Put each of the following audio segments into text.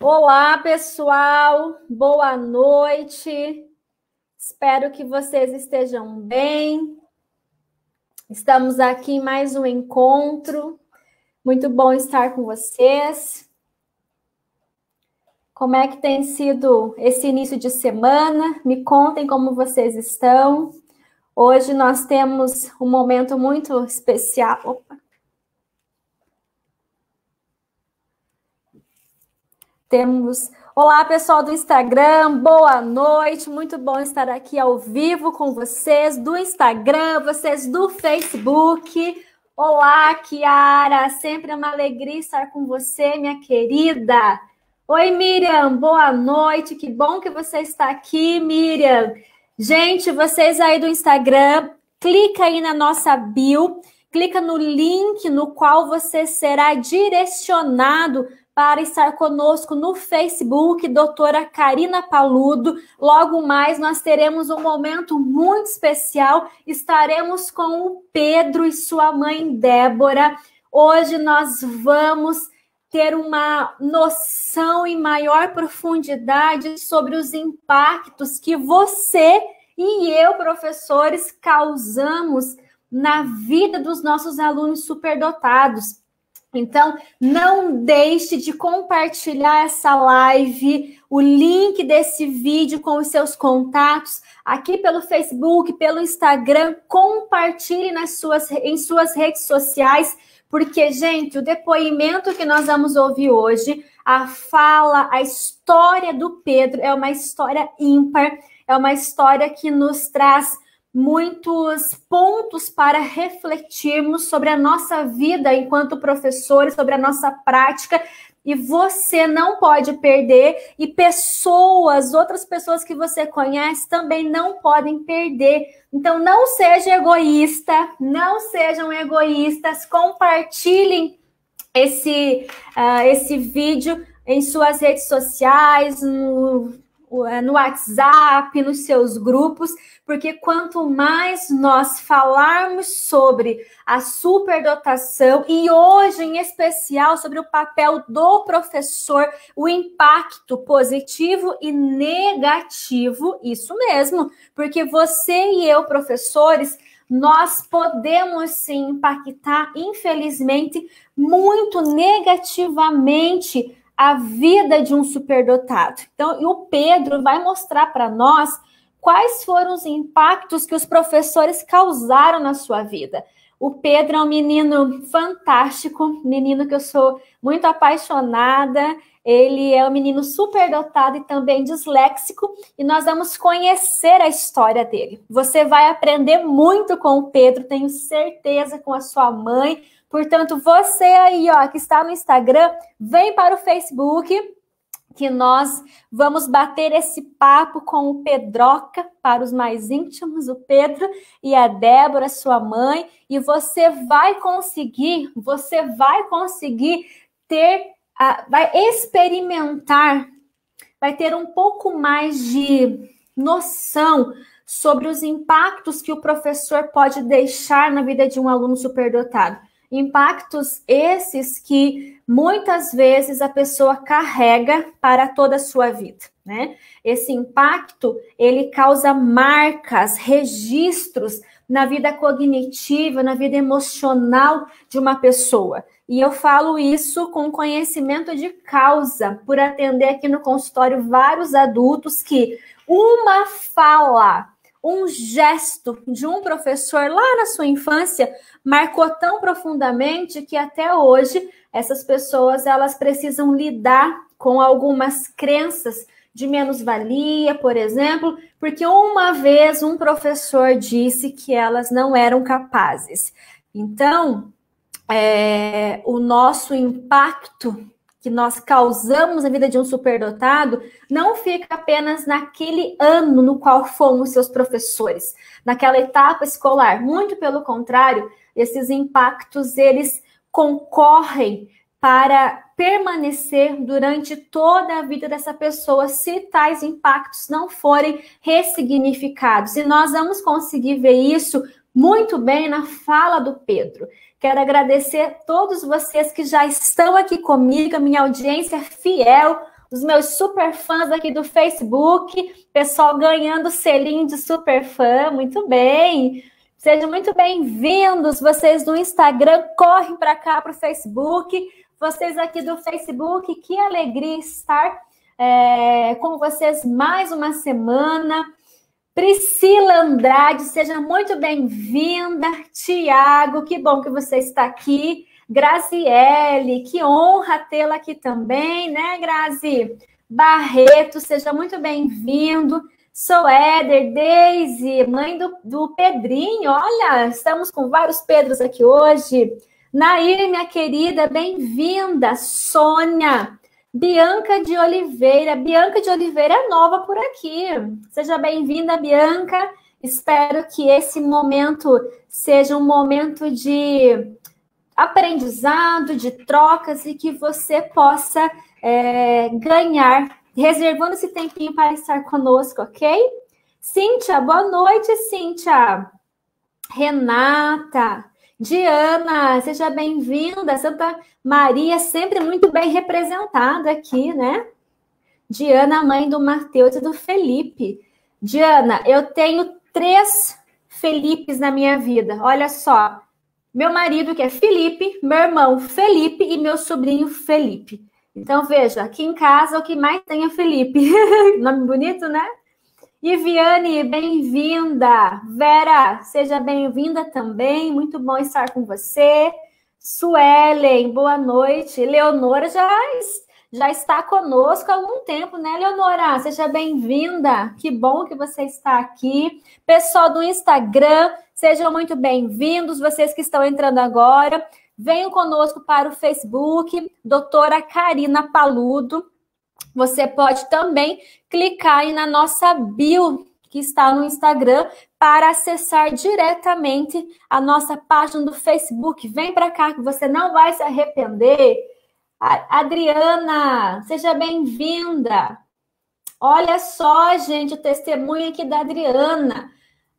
Olá, pessoal. Boa noite. Espero que vocês estejam bem. Estamos aqui em mais um encontro. Muito bom estar com vocês. Como é que tem sido esse início de semana? Me contem como vocês estão. Hoje nós temos um momento muito especial. Opa. Olá, pessoal do Instagram, boa noite, muito bom estar aqui ao vivo com vocês do Instagram, vocês do Facebook. Olá, Kiara, sempre é uma alegria estar com você, minha querida. Oi, Miriam, boa noite, que bom que você está aqui, Miriam. Gente, vocês aí do Instagram, clica aí na nossa bio, clica no link no qual você será direcionado para estar conosco no Facebook, doutora Karina Paludo. Logo mais, nós teremos um momento muito especial. Estaremos com o Pedro e sua mãe Débora. Hoje nós vamos ter uma noção em maior profundidade sobre os impactos que você e eu, professores, causamos na vida dos nossos alunos superdotados. Então, não deixe de compartilhar essa live, o link desse vídeo com os seus contatos, aqui pelo Facebook, pelo Instagram, compartilhe em suas redes sociais, porque, gente, o depoimento que nós vamos ouvir hoje, a fala, a história do Pedro é uma história ímpar, é uma história que nos traz muitos pontos para refletirmos sobre a nossa vida enquanto professores, sobre a nossa prática, e você não pode perder, e outras pessoas que você conhece também não podem perder. Então não seja egoísta, não sejam egoístas, compartilhem esse vídeo em suas redes sociais, no WhatsApp, nos seus grupos, porque quanto mais nós falarmos sobre a superdotação, e hoje em especial sobre o papel do professor, o impacto positivo e negativo, isso mesmo, porque você e eu, professores, nós podemos sim impactar, infelizmente, muito negativamente a vida de um superdotado. Então, e o Pedro vai mostrar para nós quais foram os impactos que os professores causaram na sua vida. O Pedro é um menino fantástico, menino que eu sou muito apaixonada, ele é um menino superdotado e também disléxico, e nós vamos conhecer a história dele. Você vai aprender muito com o Pedro, tenho certeza, com a sua mãe. Portanto, você aí, ó, que está no Instagram, vem para o Facebook, que nós vamos bater esse papo com o Pedroca, para os mais íntimos, o Pedro e a Débora, sua mãe, e você vai conseguir vai experimentar, vai ter um pouco mais de noção sobre os impactos que o professor pode deixar na vida de um aluno superdotado. Impactos esses que muitas vezes a pessoa carrega para toda a sua vida, né? Esse impacto, ele causa marcas, registros na vida cognitiva, na vida emocional de uma pessoa. E eu falo isso com conhecimento de causa, por atender aqui no consultório vários adultos que uma fala, um gesto de um professor lá na sua infância marcou tão profundamente que até hoje essas pessoas elas precisam lidar com algumas crenças de menos-valia, por exemplo, porque uma vez um professor disse que elas não eram capazes. Então, o nosso impacto que nós causamos na vida de um superdotado não fica apenas naquele ano no qual fomos seus professores, naquela etapa escolar. Muito pelo contrário, esses impactos, eles concorrem para permanecer durante toda a vida dessa pessoa, se tais impactos não forem ressignificados. E nós vamos conseguir ver isso muito bem na fala do Pedro. Quero agradecer a todos vocês que já estão aqui comigo, a minha audiência fiel. dos meus super fãs aqui do Facebook, pessoal ganhando selinho de super fã, muito bem. Sejam muito bem-vindos, vocês do Instagram, correm para cá, para o Facebook. Vocês aqui do Facebook, que alegria estar com vocês mais uma semana. Priscila Andrade, seja muito bem-vinda. Tiago, que bom que você está aqui. Graziele, que honra tê-la aqui também, né, Grazi? Barreto, seja muito bem-vindo. Sou Éder, Deise, mãe do Pedrinho. Olha, estamos com vários Pedros aqui hoje. Nair, minha querida, bem-vinda. Sônia, Bianca de Oliveira. Bianca de Oliveira é nova por aqui. Seja bem-vinda, Bianca. Espero que esse momento seja um momento de aprendizado, de trocas e que você possa ganhar, reservando esse tempinho para estar conosco, ok? Cíntia, boa noite, Cíntia. Renata, Diana, seja bem-vinda. Santa Maria, sempre muito bem representada aqui, né? Diana, mãe do Mateus e do Felipe. Diana, eu tenho 3 Felipes na minha vida, olha só. Meu marido, que é Felipe, meu irmão Felipe e meu sobrinho Felipe. Então, veja, aqui em casa o que mais tem é Felipe. Nome bonito, né? E Viane, bem-vinda. Vera, seja bem-vinda também. Muito bom estar com você. Suelen, boa noite. Leonora já está conosco há algum tempo, né, Leonora? Seja bem-vinda. Que bom que você está aqui. Pessoal do Instagram, sejam muito bem-vindos. Vocês que estão entrando agora, venham conosco para o Facebook, doutora Karina Paludo. Você pode também clicar aí na nossa bio, que está no Instagram, para acessar diretamente a nossa página do Facebook. Vem para cá que você não vai se arrepender. Adriana, seja bem-vinda. Olha só, gente, o testemunho aqui da Adriana.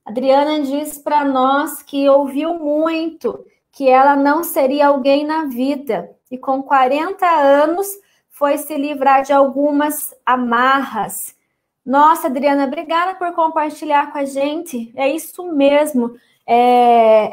Adriana diz para nós que ouviu muito, que ela não seria alguém na vida. E com 40 anos foi se livrar de algumas amarras. Nossa, Adriana, obrigada por compartilhar com a gente. É isso mesmo.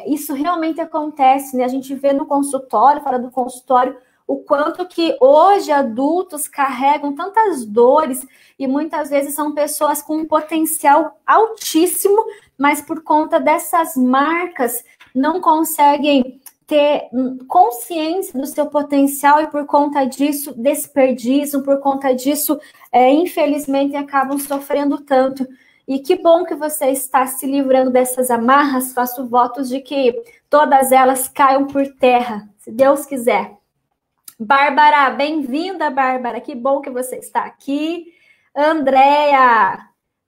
Isso realmente acontece, né? A gente vê no consultório, fora do consultório, o quanto que hoje adultos carregam tantas dores e muitas vezes são pessoas com um potencial altíssimo, mas por conta dessas marcas não conseguem ter consciência do seu potencial e por conta disso desperdiçam, por conta disso, infelizmente, acabam sofrendo tanto. E que bom que você está se livrando dessas amarras. Faço votos de que todas elas caiam por terra, se Deus quiser. Bárbara, bem-vinda, Bárbara. Que bom que você está aqui. Andréia,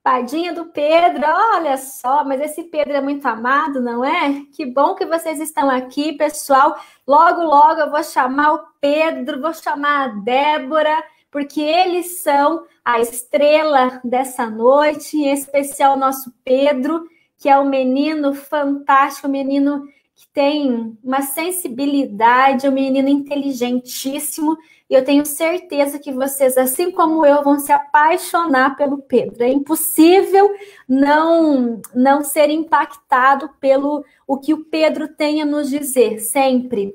Padinha do Pedro, olha só, mas esse Pedro é muito amado, não é? Que bom que vocês estão aqui, pessoal. Logo, logo eu vou chamar o Pedro, vou chamar a Débora, porque eles são a estrela dessa noite, em especial o nosso Pedro, que é um menino fantástico, um menino que tem uma sensibilidade, um menino inteligentíssimo, e eu tenho certeza que vocês, assim como eu, vão se apaixonar pelo Pedro. É impossível não ser impactado pelo o que o Pedro tem a nos dizer, sempre.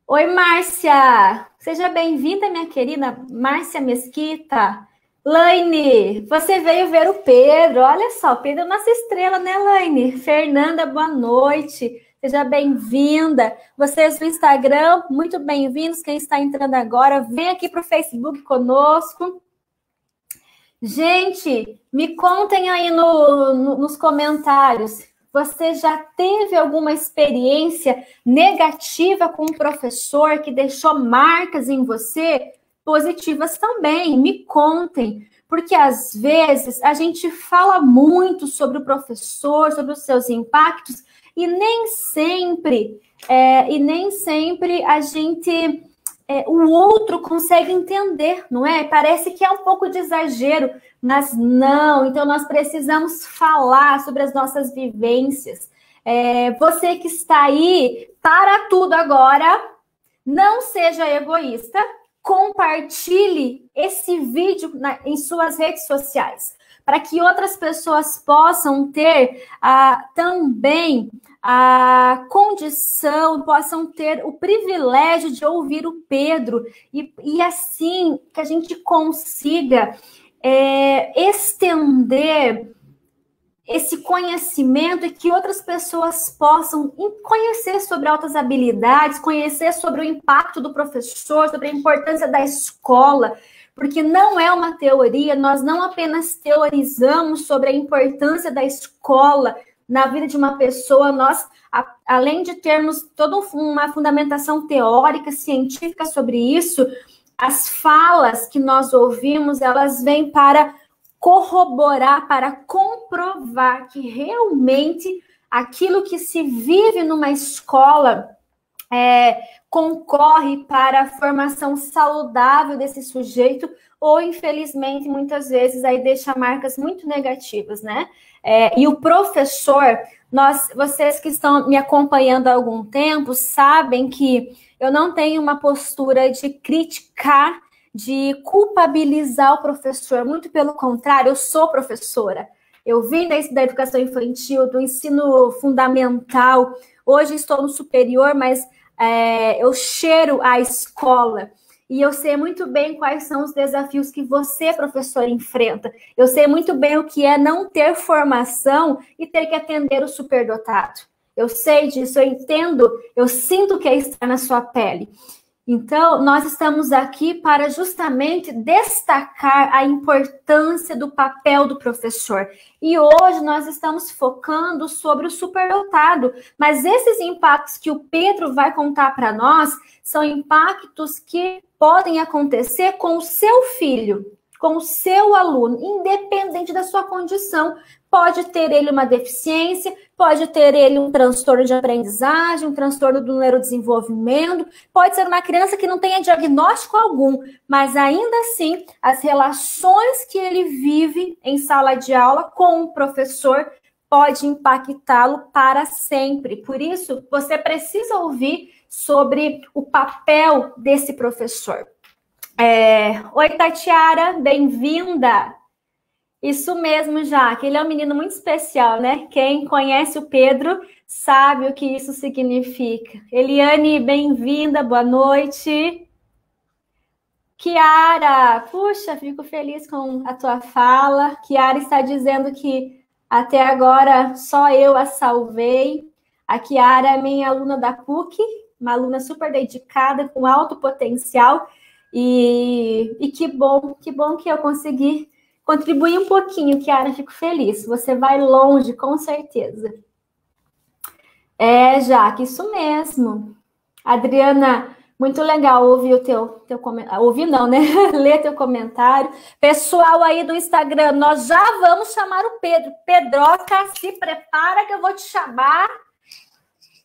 Oi, Márcia! Seja bem-vinda, minha querida Márcia Mesquita. Laine, você veio ver o Pedro. Olha só, o Pedro é nossa estrela, né, Laine? Fernanda, boa noite. Seja bem-vinda. Vocês do Instagram, muito bem-vindos. Quem está entrando agora, vem aqui para o Facebook conosco. Gente, me contem aí nos comentários. Você já teve alguma experiência negativa com um professor que deixou marcas em você? Positivas também, me contem. Porque às vezes a gente fala muito sobre o professor, sobre os seus impactos, e nem sempre a gente, o outro consegue entender, não é? Parece que é um pouco de exagero, mas não. Então, nós precisamos falar sobre as nossas vivências. Você que está aí, para tudo agora, não seja egoísta, compartilhe esse vídeo em suas redes sociais, para que outras pessoas possam ter também a condição, possam ter o privilégio de ouvir o Pedro, e assim que a gente consiga estender esse conhecimento e que outras pessoas possam conhecer sobre altas habilidades, conhecer sobre o impacto do professor, sobre a importância da escola, porque não é uma teoria, nós não apenas teorizamos sobre a importância da escola na vida de uma pessoa, nós, além de termos toda uma fundamentação teórica, científica sobre isso, as falas que nós ouvimos, elas vêm para corroborar, para comprovar que realmente aquilo que se vive numa escola concorre para a formação saudável desse sujeito, ou infelizmente, muitas vezes, aí deixa marcas muito negativas, né? E o professor, vocês que estão me acompanhando há algum tempo, sabem que eu não tenho uma postura de criticar, de culpabilizar o professor, muito pelo contrário, eu sou professora. Eu vim da educação infantil, do ensino fundamental, hoje estou no superior, mas eu cheiro a escola. E eu sei muito bem quais são os desafios que você, professor, enfrenta. Eu sei muito bem o que é não ter formação e ter que atender o superdotado. Eu sei disso, eu entendo, eu sinto o que é estar na sua pele. Então, nós estamos aqui para justamente destacar a importância do papel do professor. E hoje nós estamos focando sobre o superdotado, mas esses impactos que o Pedro vai contar para nós são impactos que podem acontecer com o seu filho, com o seu aluno, independente da sua condição. Pode ter ele uma deficiência, pode ter ele um transtorno de aprendizagem, um transtorno do neurodesenvolvimento, pode ser uma criança que não tenha diagnóstico algum, mas ainda assim, as relações que ele vive em sala de aula com o professor pode impactá-lo para sempre. Por isso, você precisa ouvir sobre o papel desse professor. Oi, Tatiara, bem-vinda! Isso mesmo, Jaque. Ele é um menino muito especial, né? Quem conhece o Pedro sabe o que isso significa. Eliane, bem-vinda, boa noite. Kiara, puxa, fico feliz com a tua fala. Kiara está dizendo que até agora só eu a salvei. A Kiara é minha aluna da PUC, uma aluna super dedicada, com alto potencial. E que bom que eu consegui contribuir um pouquinho, Kiara, fico feliz. Você vai longe, com certeza. Jaque, isso mesmo. Adriana, muito legal ouvir o teu comentário. Ouvir não, né? Ler teu comentário. Pessoal aí do Instagram, nós já vamos chamar o Pedro. Pedroca, se prepara que eu vou te chamar.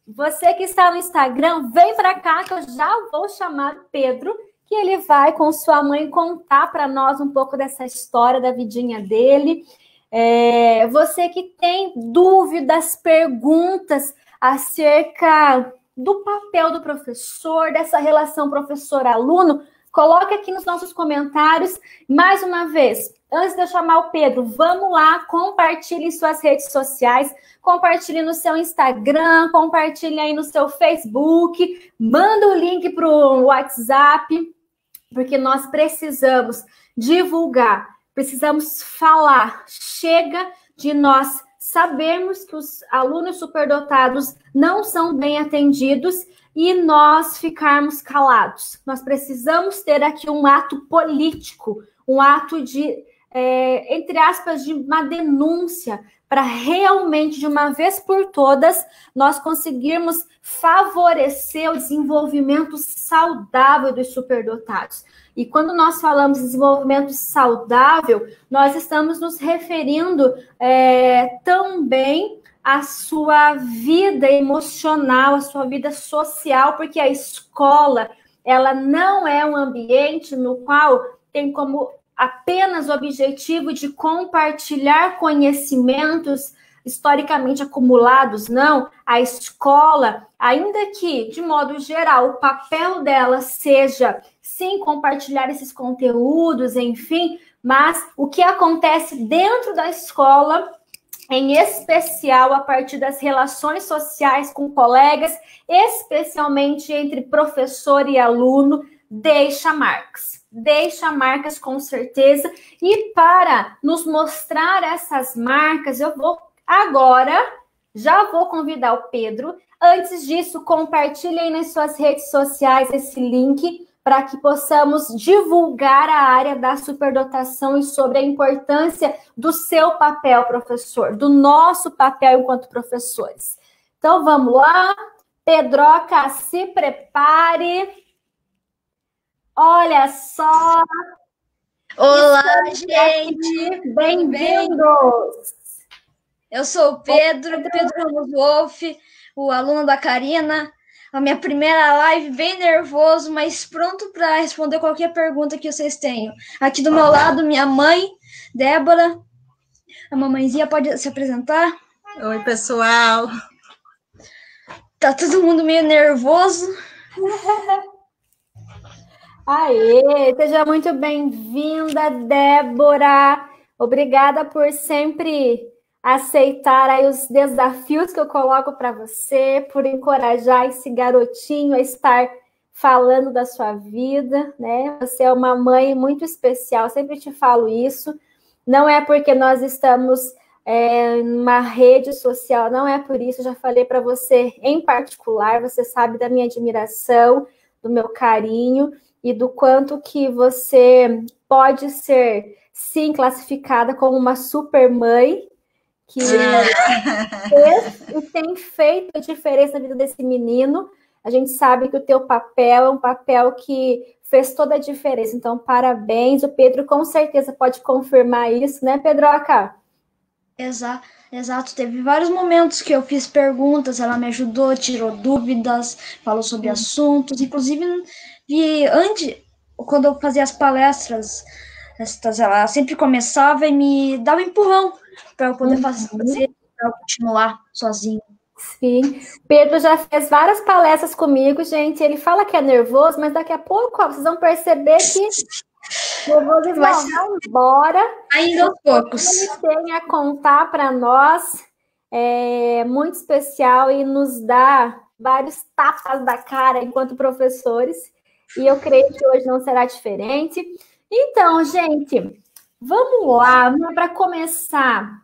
Você que está no Instagram, vem para cá que eu já vou chamar o Pedro, que ele vai com sua mãe contar para nós um pouco dessa história da vidinha dele. Você que tem dúvidas, perguntas acerca do papel do professor, dessa relação professor-aluno, coloque aqui nos nossos comentários. Mais uma vez, antes de eu chamar o Pedro, vamos lá, compartilhe em suas redes sociais, compartilhe no seu Instagram, compartilhe aí no seu Facebook, manda o link para o WhatsApp, porque nós precisamos divulgar, precisamos falar. Chega de nós sabermos que os alunos superdotados não são bem atendidos e nós ficarmos calados. Nós precisamos ter aqui um ato político, um ato de, entre aspas, de uma denúncia, para realmente, de uma vez por todas, nós conseguirmos favorecer o desenvolvimento saudável dos superdotados. E quando nós falamos de desenvolvimento saudável, nós estamos nos referindo também à sua vida emocional, à sua vida social, porque a escola, ela não é um ambiente no qual tem como apenas o objetivo de compartilhar conhecimentos historicamente acumulados, não. A escola, ainda que, de modo geral, o papel dela seja, sim, compartilhar esses conteúdos, enfim, mas o que acontece dentro da escola, em especial a partir das relações sociais com colegas, especialmente entre professor e aluno, deixa marcas com certeza. E para nos mostrar essas marcas, eu vou agora, já vou convidar o Pedro. Antes disso, compartilhem nas suas redes sociais esse link para que possamos divulgar a área da superdotação e sobre a importância do seu papel, professor, do nosso papel enquanto professores. Então, vamos lá. Pedroca, se prepare. Olha só. Olá, gente. Bem-vindos. Eu sou o Pedro Ramos Wolf, o aluno da Karina. A minha primeira live, bem nervoso, mas pronto para responder qualquer pergunta que vocês tenham. Aqui do meu lado, minha mãe, Débora. A mamãezinha pode se apresentar? Oi, pessoal. Tá todo mundo meio nervoso. Aê, seja muito bem-vinda, Débora. Obrigada por sempre aceitar aí os desafios que eu coloco para você, por encorajar esse garotinho a estar falando da sua vida, né? Você é uma mãe muito especial, sempre te falo isso. Não é porque nós estamos numa rede social, não é por isso. Já falei para você em particular, você sabe da minha admiração, do meu carinho e do quanto que você pode ser, sim, classificada como uma super mãe, que fez e tem feito a diferença na vida desse menino. A gente sabe que o teu papel é um papel que fez toda a diferença. Então, parabéns. O Pedro com certeza pode confirmar isso, né, Pedroca? Exato. Teve vários momentos que eu fiz perguntas, ela me ajudou, tirou dúvidas, falou sobre assuntos. Inclusive, antes, quando eu fazia as palestras, ela sempre começava e me dava um empurrão para eu poder fazer, para eu continuar sozinho. Sim, Pedro já fez várias palestras comigo, gente. Ele fala que é nervoso, mas daqui a pouco vocês vão perceber que nervoso vai embora. Ainda aos poucos. Ele tem a contar para nós, é muito especial e nos dá vários tapas da cara enquanto professores. E eu creio que hoje não será diferente. Então, gente, vamos lá, para começar,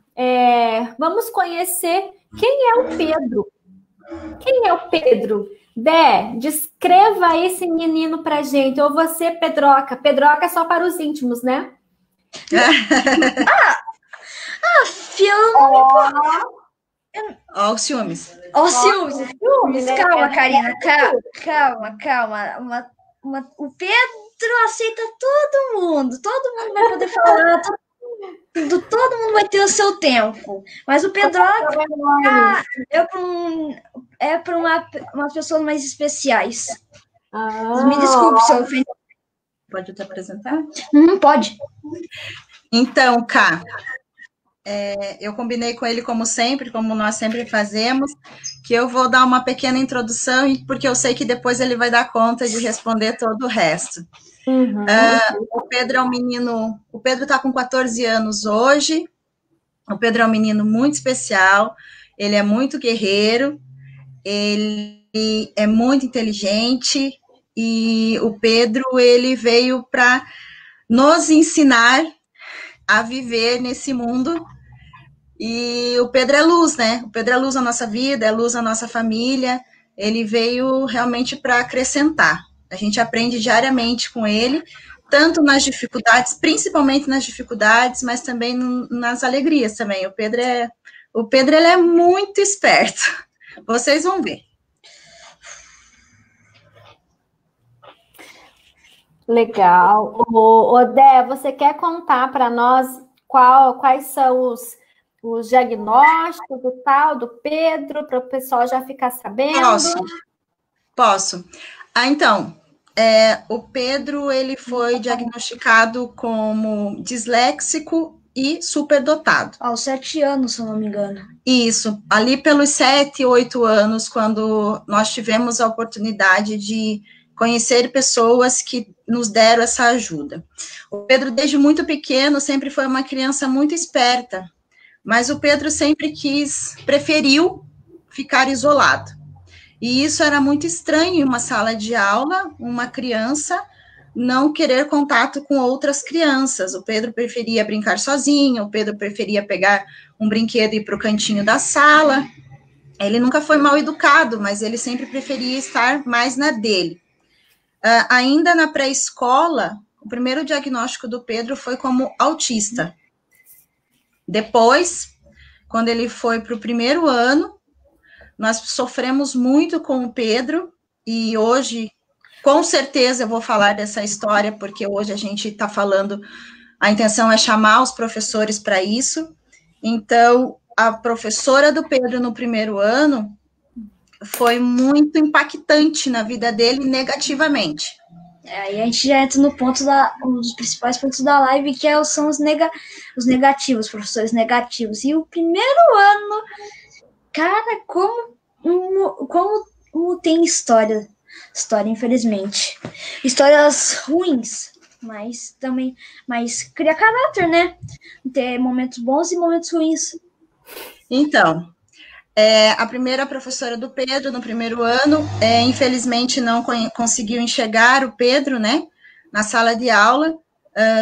vamos conhecer quem é o Pedro. Quem é o Pedro? Dé, descreva esse menino pra gente. Ou você, Pedroca. Pedroca é só para os íntimos, né? Ó, os ciúmes. Ó, os ciúmes. Calma, Karina. Calma. O Pedro aceita todo mundo. Todo mundo vai poder falar. Todo mundo vai ter o seu tempo. Mas o Pedroca é para umas pessoas mais especiais. Me desculpe se eu ofendi. Pode te apresentar? Pode. Então, Ká, eu combinei com ele, como sempre, como nós sempre fazemos, que eu vou dar uma pequena introdução, porque eu sei que depois ele vai dar conta de responder todo o resto. O Pedro é um menino, o Pedro está com 14 anos hoje, o Pedro é um menino muito especial, ele é muito guerreiro, ele é muito inteligente, e o Pedro, ele veio para nos ensinar a viver nesse mundo, e o Pedro é luz, né? O Pedro é luz na nossa vida, é luz na nossa família, ele veio realmente para acrescentar. A gente aprende diariamente com ele, tanto nas dificuldades, principalmente nas dificuldades, mas também nas alegrias também. O Pedro ele é muito esperto. Vocês vão ver. Legal. Odé, você quer contar para nós quais são os diagnósticos do tal do Pedro, para o pessoal já ficar sabendo? Posso. Então, o Pedro, ele foi diagnosticado como disléxico e superdotado. Aos 7 anos, se eu não me engano. Isso, ali pelos 7, 8 anos, quando nós tivemos a oportunidade de conhecer pessoas que nos deram essa ajuda. O Pedro, desde muito pequeno, sempre foi uma criança muito esperta, mas o Pedro sempre preferiu ficar isolado. E isso era muito estranho em uma sala de aula, uma criança não querer contato com outras crianças. O Pedro preferia brincar sozinho, o Pedro preferia pegar um brinquedo e ir para o cantinho da sala. Ele nunca foi mal educado, mas ele sempre preferia estar mais na dele. Ainda na pré-escola, o primeiro diagnóstico do Pedro foi como autista. Depois, quando ele foi para o primeiro ano, nós sofremos muito com o Pedro, e hoje, com certeza, eu vou falar dessa história, porque hoje a gente está falando, a intenção é chamar os professores para isso. Então, a professora do Pedro no primeiro ano foi muito impactante na vida dele negativamente. Aí a gente já entra no ponto um dos principais pontos da live, que são os negativos, os professores negativos. E o primeiro ano, cara, como tem história, infelizmente. Histórias ruins, mas cria caráter, né? Ter momentos bons e momentos ruins. Então, a primeira professora do Pedro, no primeiro ano, infelizmente não conseguiu enxergar o Pedro, né, na sala de aula,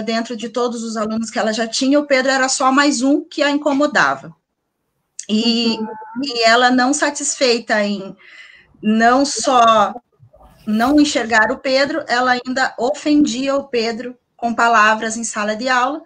dentro de todos os alunos que ela já tinha, o Pedro era só mais um que a incomodava. E ela, não satisfeita em não só não enxergar o Pedro, ela ainda ofendia o Pedro com palavras em sala de aula.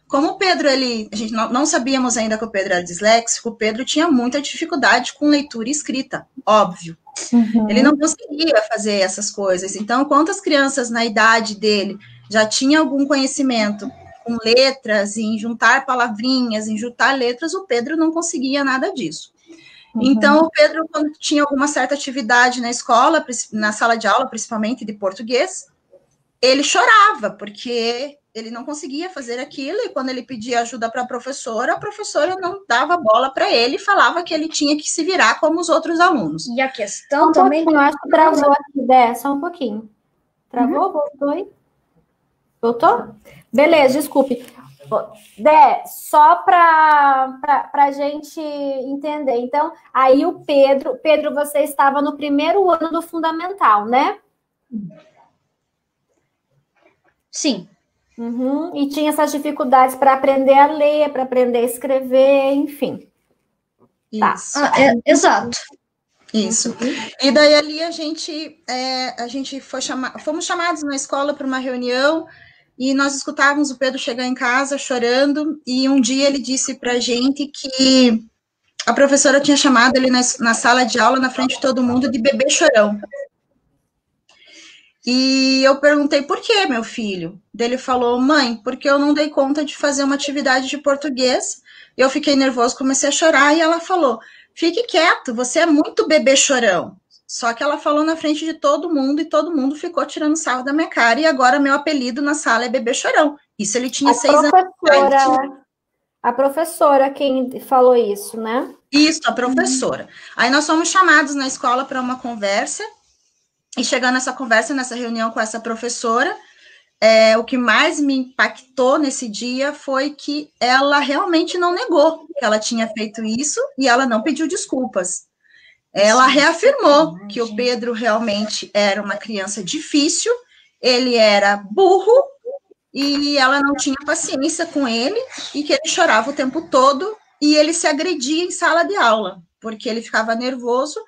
Como o Pedro, a gente não sabíamos ainda que o Pedro era disléxico, o Pedro tinha muita dificuldade com leitura e escrita, óbvio. Uhum. Ele não conseguia fazer essas coisas. Então, quantas crianças na idade dele já tinham algum conhecimento com letras, em juntar palavrinhas, em juntar letras, o Pedro não conseguia nada disso. Uhum. Então, o Pedro, quando tinha alguma certa atividade na escola, na sala de aula, principalmente de português, ele chorava, porque ele não conseguia fazer aquilo, e quando ele pedia ajuda para a professora não dava bola para ele e falava que ele tinha que se virar como os outros alunos. E a questão também... Eu acho que travou aqui, Dé, só um pouquinho. Travou? Uhum. Voltou aí? Voltou? Beleza, desculpe. Dé, só para a gente entender. Então, aí o Pedro, você estava no primeiro ano do fundamental, né? Sim. Uhum. E tinha essas dificuldades para aprender a ler, para aprender a escrever, enfim. Isso. Tá. Exato. Isso. E daí ali a gente fomos chamados na escola para uma reunião, e nós escutávamos o Pedro chegar em casa chorando, e um dia ele disse para a gente que a professora tinha chamado ele na sala de aula, na frente de todo mundo, de bebê chorão. E eu perguntei, por que, meu filho? Ele falou, mãe, porque eu não dei conta de fazer uma atividade de português, eu fiquei nervoso, comecei a chorar, e ela falou, fique quieto, você é muito bebê chorão. Só que ela falou na frente de todo mundo, e todo mundo ficou tirando sarro da minha cara, e agora meu apelido na sala é bebê chorão. Isso ele tinha 6 anos. A professora quem falou isso, né? Isso, a professora. Aí nós fomos chamados na escola para uma conversa, e chegando nessa conversa, nessa reunião com essa professora, o que mais me impactou nesse dia foi que ela realmente não negou que ela tinha feito isso, e ela não pediu desculpas. Ela reafirmou que o Pedro realmente era uma criança difícil, ele era burro, e ela não tinha paciência com ele, e que ele chorava o tempo todo, e ele se agredia em sala de aula, porque ele ficava nervoso,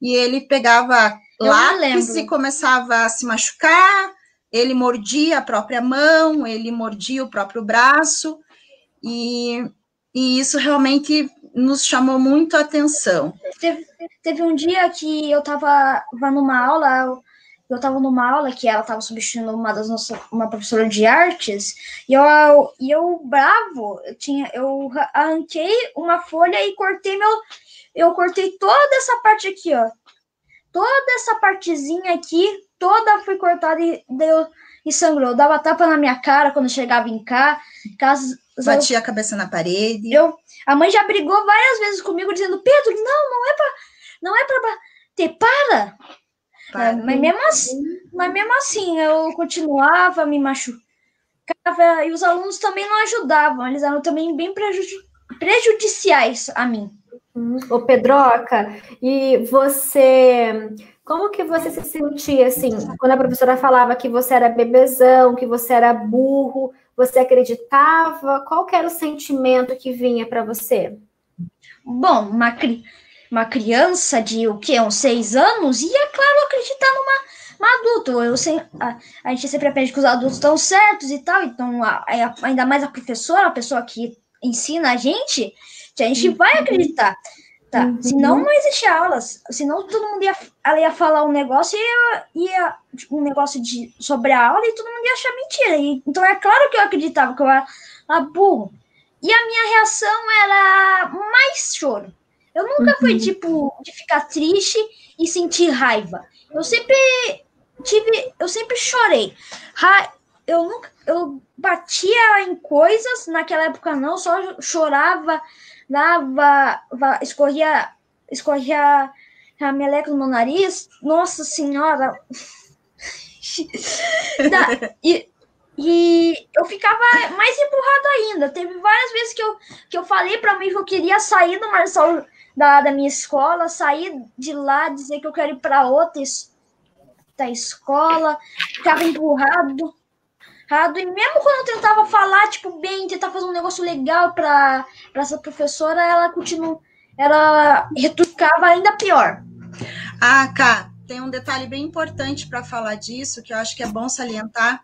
e ele pegava lápis e começava a se machucar, ele mordia a própria mão, ele mordia o próprio braço, e isso realmente nos chamou muito a atenção. Teve um dia que eu estava numa aula, que ela estava substituindo uma professora de artes, e eu bravo, eu arranquei uma folha e eu cortei toda essa parte aqui, ó. Toda essa partezinha aqui, toda foi cortada e sangrou. Eu dava tapa na minha cara quando eu chegava em casa. Batia a cabeça na parede. A mãe já brigou várias vezes comigo, dizendo, Pedro, não é pra bater, para. Mas mesmo assim, eu continuava, me machucava, e os alunos também não ajudavam, eles eram também bem prejudiciais a mim. Ô, Pedroca, e você, como que você se sentia, assim, quando a professora falava que você era bebezão, que você era burro, você acreditava? Qual que era o sentimento que vinha para você? Bom, uma criança de, uns 6 anos ia, claro, acreditar numa adulto. A gente sempre aprende que os adultos estão certos e tal, então ainda mais a professora, a pessoa que ensina a gente vai acreditar. Tá? Senão não existe aulas, senão todo mundo ia falar um negócio um negócio sobre a aula e todo mundo ia achar mentira. Então é claro que eu acreditava que eu era burro. E a minha reação era mais choro. Eu nunca fui tipo de ficar triste e sentir raiva. Eu sempre chorei. Eu batia em coisas, naquela época não, só chorava, escorria a meleca no meu nariz. Nossa Senhora! E eu ficava mais empurrado ainda. Teve várias vezes que eu falei para mim que eu queria sair do Marçal da minha escola, sair de lá, dizer que eu quero ir para outra escola. Ficava empurrado. E mesmo quando eu tentava falar, tipo, bem, tentar fazer um negócio legal para essa professora, ela retrucava ainda pior. Cá, tem um detalhe bem importante para falar disso, que eu acho que é bom salientar,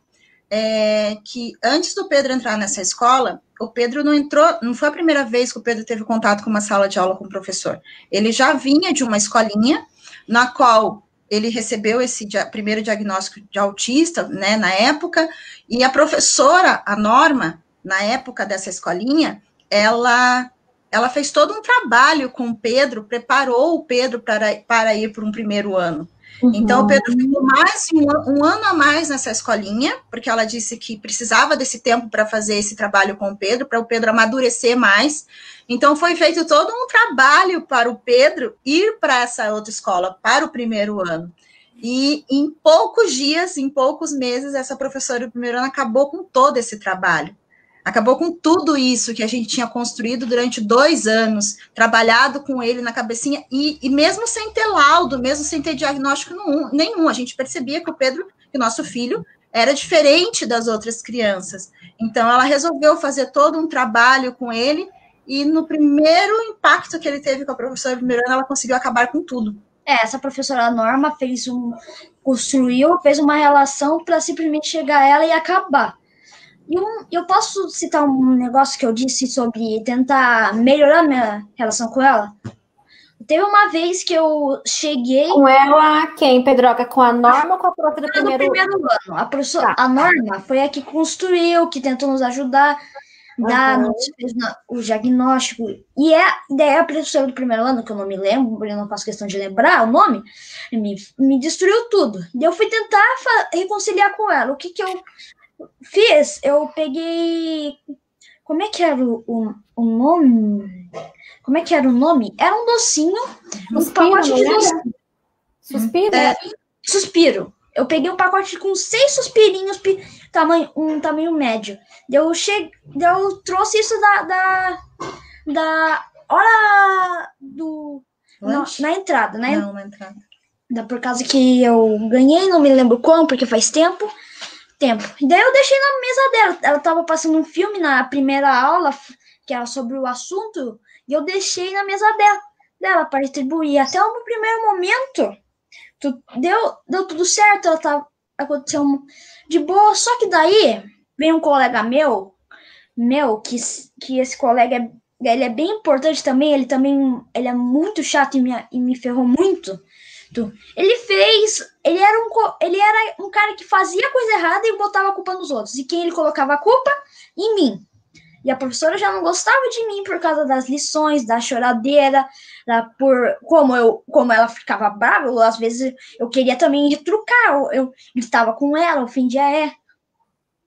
que antes do Pedro entrar nessa escola, o Pedro não foi a primeira vez que o Pedro teve contato com uma sala de aula com o professor. Ele já vinha de uma escolinha, na qual ele recebeu esse primeiro diagnóstico de autista, né, na época, e a professora, a Norma, na época dessa escolinha, ela fez todo um trabalho com o Pedro, preparou o Pedro para ir para um primeiro ano. Então, o Pedro ficou mais um ano a mais nessa escolinha, porque ela disse que precisava desse tempo para fazer esse trabalho com o Pedro, para o Pedro amadurecer mais. Então, foi feito todo um trabalho para o Pedro ir para essa outra escola, para o primeiro ano. E em poucos dias, em poucos meses, essa professora do primeiro ano acabou com todo esse trabalho. Acabou com tudo isso que a gente tinha construído durante 2 anos, trabalhado com ele na cabecinha, e mesmo sem ter laudo, mesmo sem ter diagnóstico nenhum, a gente percebia que o Pedro, que o nosso filho, era diferente das outras crianças. Então, ela resolveu fazer todo um trabalho com ele, e no primeiro impacto que ele teve com a professora do primeiro ano, ela conseguiu acabar com tudo. Essa professora Norma fez uma relação para simplesmente chegar a ela e acabar. Eu posso citar um negócio que eu disse sobre tentar melhorar minha relação com ela? Teve uma vez que eu cheguei... Com ela, quem, Pedroca? Com a Norma ou com a professora do primeiro ano? A Norma foi a que construiu, que tentou nos ajudar, fez o diagnóstico. E daí a professora do primeiro ano, que eu não me lembro, porque eu não faço questão de lembrar o nome, me destruiu tudo. Daí eu fui tentar reconciliar com ela. O que eu fiz? Eu peguei... Como é que era o nome? Como é que era o nome? Era um docinho, um pacote de docinho. Suspiro? Suspiro. Eu peguei um pacote com 6 suspirinhos, um tamanho médio. Eu trouxe isso da hora do... Na entrada, né? Não, na entrada. Por causa que eu ganhei, não me lembro como, porque faz tempo. E daí eu deixei na mesa dela. Ela estava passando um filme na primeira aula, que era sobre o assunto, e eu deixei na mesa dela para distribuir. Até o primeiro momento, deu tudo certo, aconteceu de boa. Só que daí, veio um colega meu que esse colega, ele é bem importante também, ele é muito chato e me ferrou muito. Ele era um cara que fazia coisa errada e botava a culpa nos outros. E quem ele colocava a culpa? Em mim. E a professora já não gostava de mim por causa das lições, da choradeira, como ela ficava brava, às vezes eu queria também retrucar, eu gritava com ela, ofendia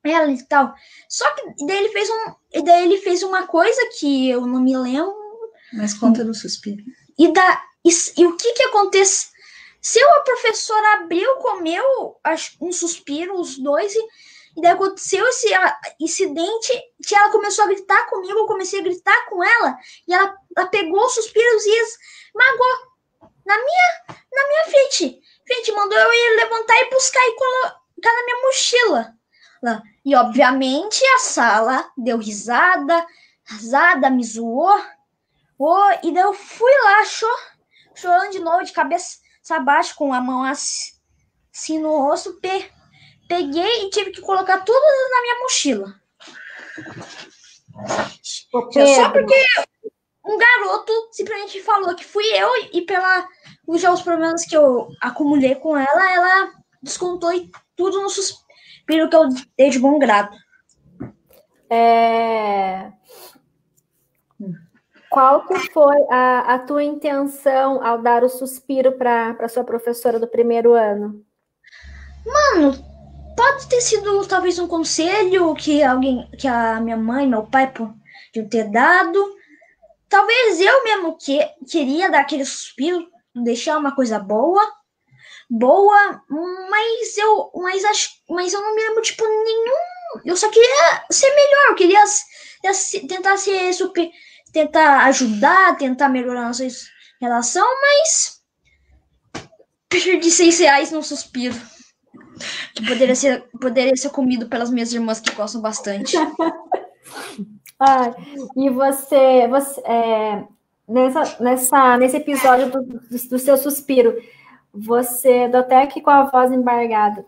ela e tal. Só que daí ele fez uma coisa que eu não me lembro. Mas conta do suspiro. E o que aconteceu? A professora abriu, comeu um suspiro, os dois, e daí aconteceu esse incidente que ela começou a gritar comigo, eu comecei a gritar com ela, e ela pegou os suspiros e esmagou na minha frente. Mandou eu ir levantar e buscar e colocar na minha mochila. E, obviamente, a sala deu risada, me zoou. E daí eu fui lá, chorando de novo, de cabeça abaixo, com a mão assim no rosto. Peguei e tive que colocar tudo na minha mochila. Só porque um garoto simplesmente falou que fui eu, e já os problemas que eu acumulei com ela descontou tudo no suspiro que eu dei de bom grado. Qual que foi a tua intenção ao dar o suspiro para sua professora do primeiro ano? Mano, pode ter sido talvez um conselho que a minha mãe, meu pai podiam ter dado. Talvez eu mesmo queria dar aquele suspiro, deixar uma coisa boa, mas eu não me lembro, tipo, nenhum. Eu só queria ser melhor, eu queria tentar ser super, tentar ajudar, tentar melhorar nossa relação, mas perdi R$6 num suspiro. Que poderia ser comido pelas minhas irmãs que gostam bastante. E você nesse episódio do seu suspiro, você, tô até aqui com a voz embargada,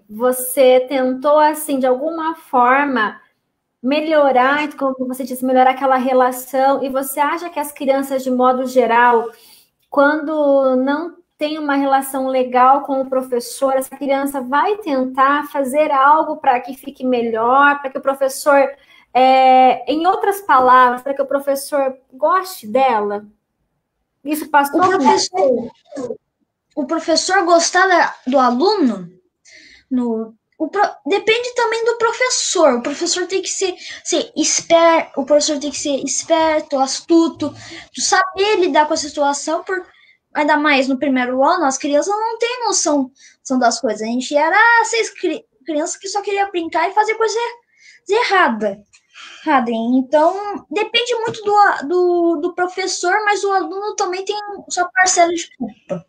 você tentou, assim, de alguma forma, melhorar, como você disse, melhorar aquela relação, e você acha que as crianças, de modo geral, quando não tem uma relação legal com o professor, essa criança vai tentar fazer algo para que fique melhor, para que o professor, em outras palavras, para que o professor goste dela? Isso passou? O professor gostar do aluno, depende também do professor. O professor tem que ser esperto, astuto, saber lidar com a situação, ainda mais no primeiro ano, as crianças não têm noção das coisas. A gente era 6 crianças que só queria brincar e fazer coisa errada. Então, depende muito do professor, mas o aluno também tem sua parcela de culpa.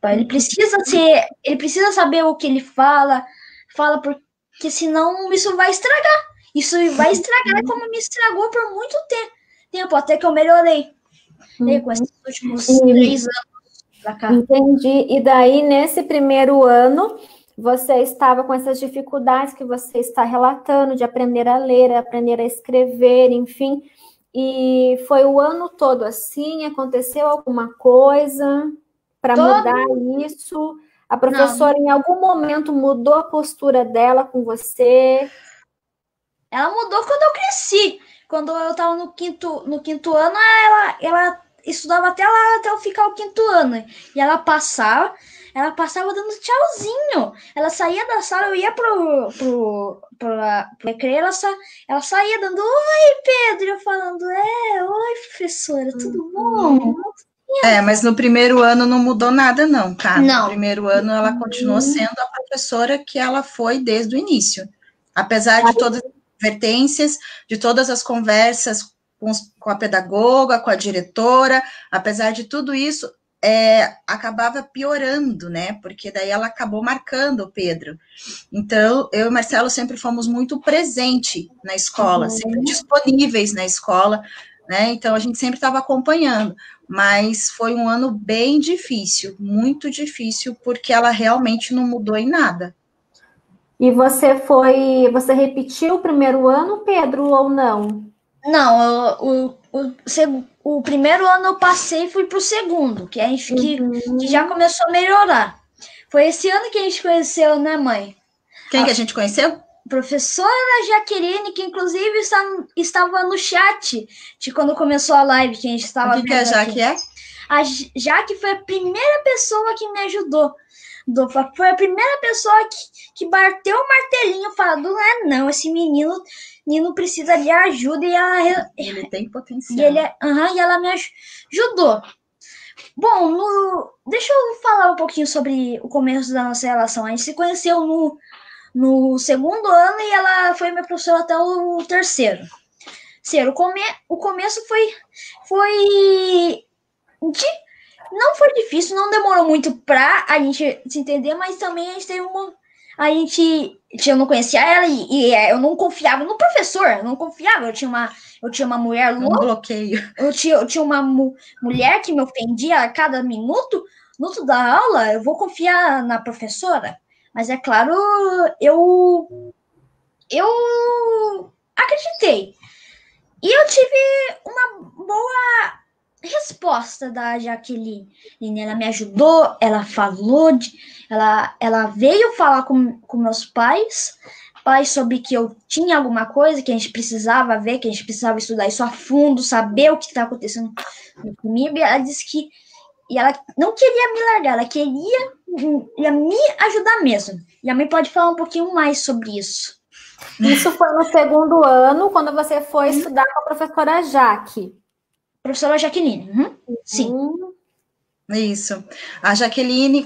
Ele precisa saber o que ele fala, porque senão isso vai estragar. Isso vai estragar como me estragou por muito tempo, até que eu melhorei. Com esses últimos 3 anos pra cá. Entendi. E daí, nesse primeiro ano, você estava com essas dificuldades que você está relatando, de aprender a ler, aprender a escrever, enfim. E foi o ano todo assim? Aconteceu alguma coisa para mudar isso? A professora, em algum momento, mudou a postura dela com você? Ela mudou quando eu cresci. Quando eu estava no quinto ano, ela estudava até eu ficar o 5º ano. E ela passava dando tchauzinho. Ela saía da sala, eu ia pro recreio, ela saía dando oi, Pedro, eu falando, oi, professora, tudo bom? Mas no primeiro ano não mudou nada, não, tá? Não. No primeiro ano ela continuou sendo a professora que ela foi desde o início. Apesar de todas as advertências, de todas as conversas com a pedagoga, com a diretora, apesar de tudo isso, acabava piorando, né? Porque daí ela acabou marcando o Pedro. Então, eu e o Marcelo sempre fomos muito presentes na escola, sempre disponíveis na escola, né? Então, a gente sempre estava acompanhando. Mas foi um ano bem difícil, muito difícil, porque ela realmente não mudou em nada. E você repetiu o primeiro ano, Pedro, ou não? Não, o primeiro ano eu passei e fui pro segundo, que já começou a melhorar. Foi esse ano que a gente conheceu, né, mãe? Quem que a gente conheceu? professora Jaqueline, que inclusive estava no chat de quando começou a live, que a gente estava vendo. O que a Jaque é? A Jaque foi a primeira pessoa que me ajudou. Foi a primeira pessoa que bateu o martelinho, falando, não, esse menino precisa de ajuda, e ele tem potencial. E ela me ajudou. Bom, deixa eu falar um pouquinho sobre o começo da nossa relação. A gente se conheceu no segundo ano e ela foi minha professora até o terceiro. O começo foi não foi difícil, não demorou muito pra a gente se entender, mas também a gente teve eu não conhecia ela e eu não confiava no professor, eu não confiava, eu tinha uma mulher louca. Um bloqueio. Eu tinha uma mulher que me ofendia a cada minuto da aula, eu vou confiar na professora. Mas é claro, eu acreditei. E eu tive uma boa resposta da Jaqueline. Ela me ajudou, ela falou, ela veio falar com meus pais sobre que eu tinha alguma coisa que a gente precisava ver, que a gente precisava estudar isso a fundo, saber o que está acontecendo comigo. E ela disse que ela não queria me largar, ela queria me ajudar mesmo. E a mãe pode falar um pouquinho mais sobre isso. Isso foi no segundo ano, quando você foi estudar com a professora Jaque. Professora Jaqueline. Sim. Isso. A Jaqueline,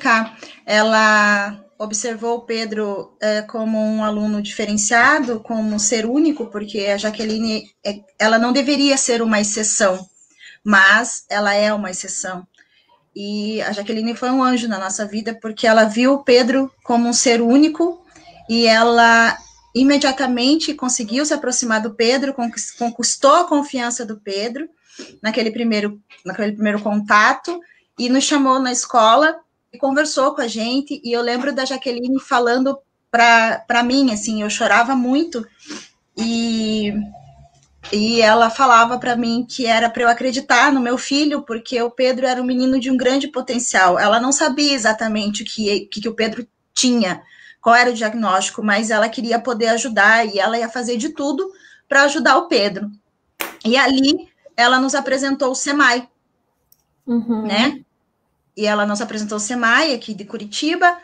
ela observou o Pedro como um aluno diferenciado, como um ser único, porque a Jaqueline, ela não deveria ser uma exceção, mas ela é uma exceção. E a Jaqueline foi um anjo na nossa vida, porque ela viu o Pedro como um ser único e ela imediatamente conseguiu se aproximar do Pedro, conquistou a confiança do Pedro naquele primeiro contato e nos chamou na escola e conversou com a gente. E eu lembro da Jaqueline falando para mim, assim, eu chorava muito e ela falava para mim que era para eu acreditar no meu filho, porque o Pedro era um menino de um grande potencial. Ela não sabia exatamente o que o Pedro tinha, qual era o diagnóstico, mas ela queria poder ajudar e ela ia fazer de tudo para ajudar o Pedro. E ali ela nos apresentou o SEMAI, né? E ela nos apresentou o SEMAI aqui de Curitiba,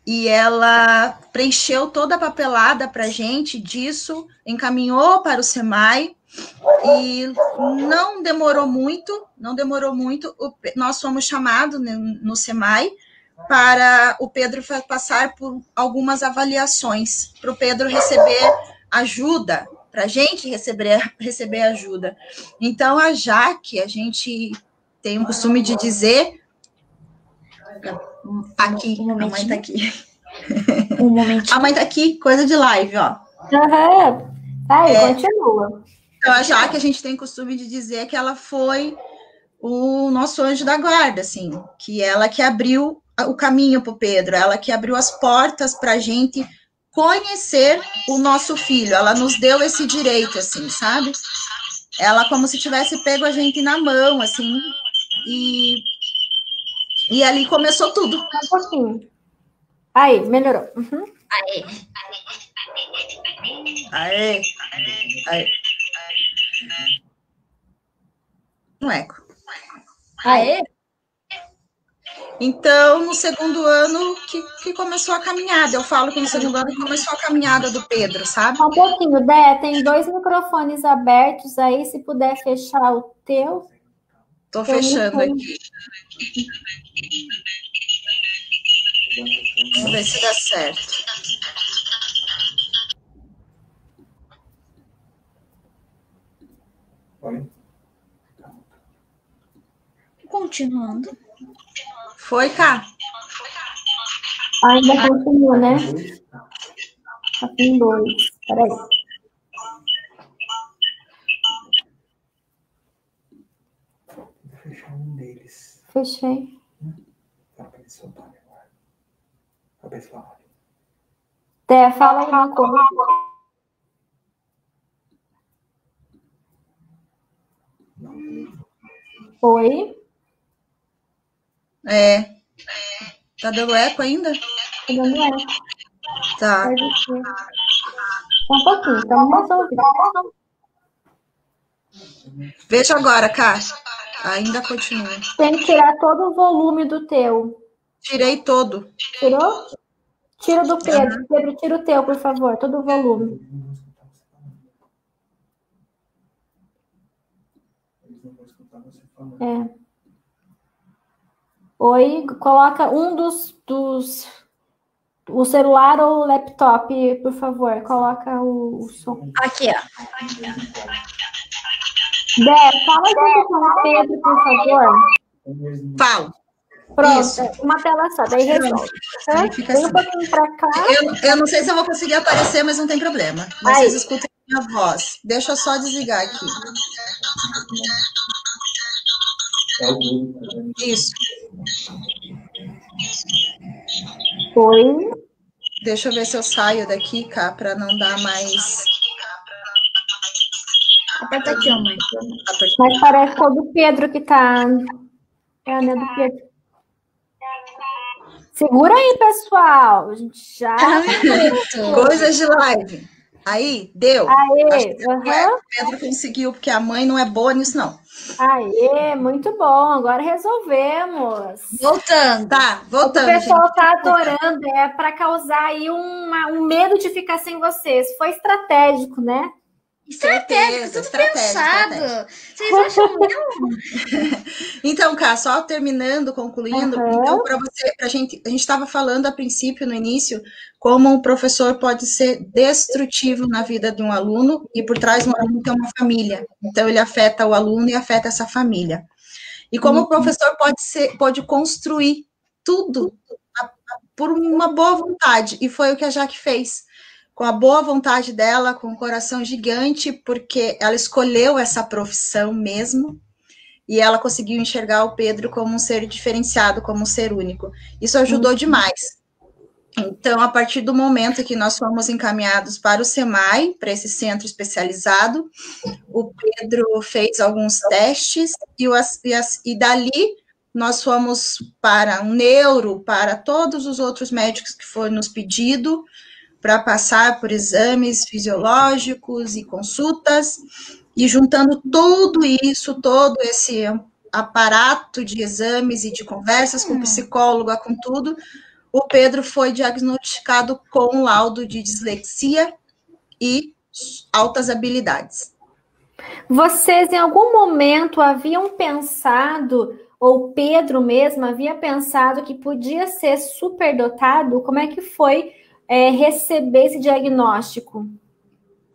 e ela preencheu toda a papelada para a gente disso, encaminhou para o SEMAI, e não demorou muito, nós fomos chamados no SEMAI para o Pedro passar por algumas avaliações, para o Pedro receber ajuda, para a gente receber ajuda. Então, a Jaque, a gente tem o costume de dizer... Aqui, a mãe tá aqui. A mãe tá aqui, coisa de live, ó. Aí, continua. Então, a Jaque, a gente tem costume de dizer que ela foi o nosso anjo da guarda, assim, que ela que abriu o caminho para o Pedro, ela que abriu as portas para a gente conhecer o nosso filho, ela nos deu esse direito, assim, sabe? Ela como se tivesse pego a gente na mão, assim, e ali começou tudo. Um pouquinho. Aí, melhorou. Aê. Um eco. Aê. Então, no segundo ano que começou a caminhada. Eu falo que no segundo ano começou a caminhada do Pedro, sabe? Um pouquinho, Dé, tem 2 microfones abertos aí, se puder fechar o teu. Tô fechando aqui. Vamos ver se dá certo. Continuando. Foi, Cá? Ainda continua, né? Tá com 2. Peraí. Vou fechar um deles. Fechei. Tá, para eles soltarem agora. Pra pessoal. Té, fala alguma coisa. Oi? Tá dando eco ainda? Tá dando eco. Tá. Pode ser. Um pouquinho, estamos resolvendo. Veja agora, Cá. Ainda continua. Tem que tirar todo o volume do teu. Tirei todo. Tirou? Tira do Pedro. Pedro, tira o teu, por favor, todo o volume. É. Oi, coloca um o celular ou o laptop, por favor. Coloca o som. Aqui, ó. Dé, fala junto com o Pedro, por favor. Falo. Pronto, Isso. uma tela só, daí resolve. Aí fica Vem um assim. pouquinho pra cá. Eu não sei se eu vou conseguir aparecer, mas não tem problema. Aí. Vocês escutem a minha voz. Deixa eu só desligar aqui. Isso. Foi. Deixa eu ver se eu saio daqui, Cá, para não dar mais. Aperta aqui, ó, mãe. Mas parece que é o do Pedro que tá. É, né, do Pedro. Segura aí, pessoal. A gente já. Coisas de live. Aí, deu. Aê, O Pedro conseguiu, porque a mãe não é boa nisso, não. Aê, muito bom. Agora resolvemos. Voltando. Tá, O voltando, pessoal gente. tá adorando, é para causar aí um medo de ficar sem vocês. Foi estratégico, né? Estratégico, tudo pensado. Vocês acham mesmo? Então, Cá, só terminando, concluindo, então, a gente estava falando a princípio, no início, como o professor pode ser destrutivo na vida de um aluno, e por trás do aluno tem uma família. Então, ele afeta o aluno e afeta essa família. E como o professor pode construir tudo por uma boa vontade, e foi o que a Jaque fez. Com a boa vontade dela, com o coração gigante, porque ela escolheu essa profissão mesmo, e ela conseguiu enxergar o Pedro como um ser diferenciado, como um ser único. Isso ajudou demais. Então, a partir do momento que nós fomos encaminhados para o SEMAI, para esse centro especializado, o Pedro fez alguns testes, e dali nós fomos para um neuro, para todos os outros médicos que foram nos pedido, para passar por exames fisiológicos e consultas, e juntando tudo isso, todo esse aparato de exames e de conversas com o psicólogo, com tudo, o Pedro foi diagnosticado com um laudo de dislexia e altas habilidades. Vocês, em algum momento, haviam pensado, ou Pedro mesmo havia pensado que podia ser superdotado? Como é que foi receber esse diagnóstico?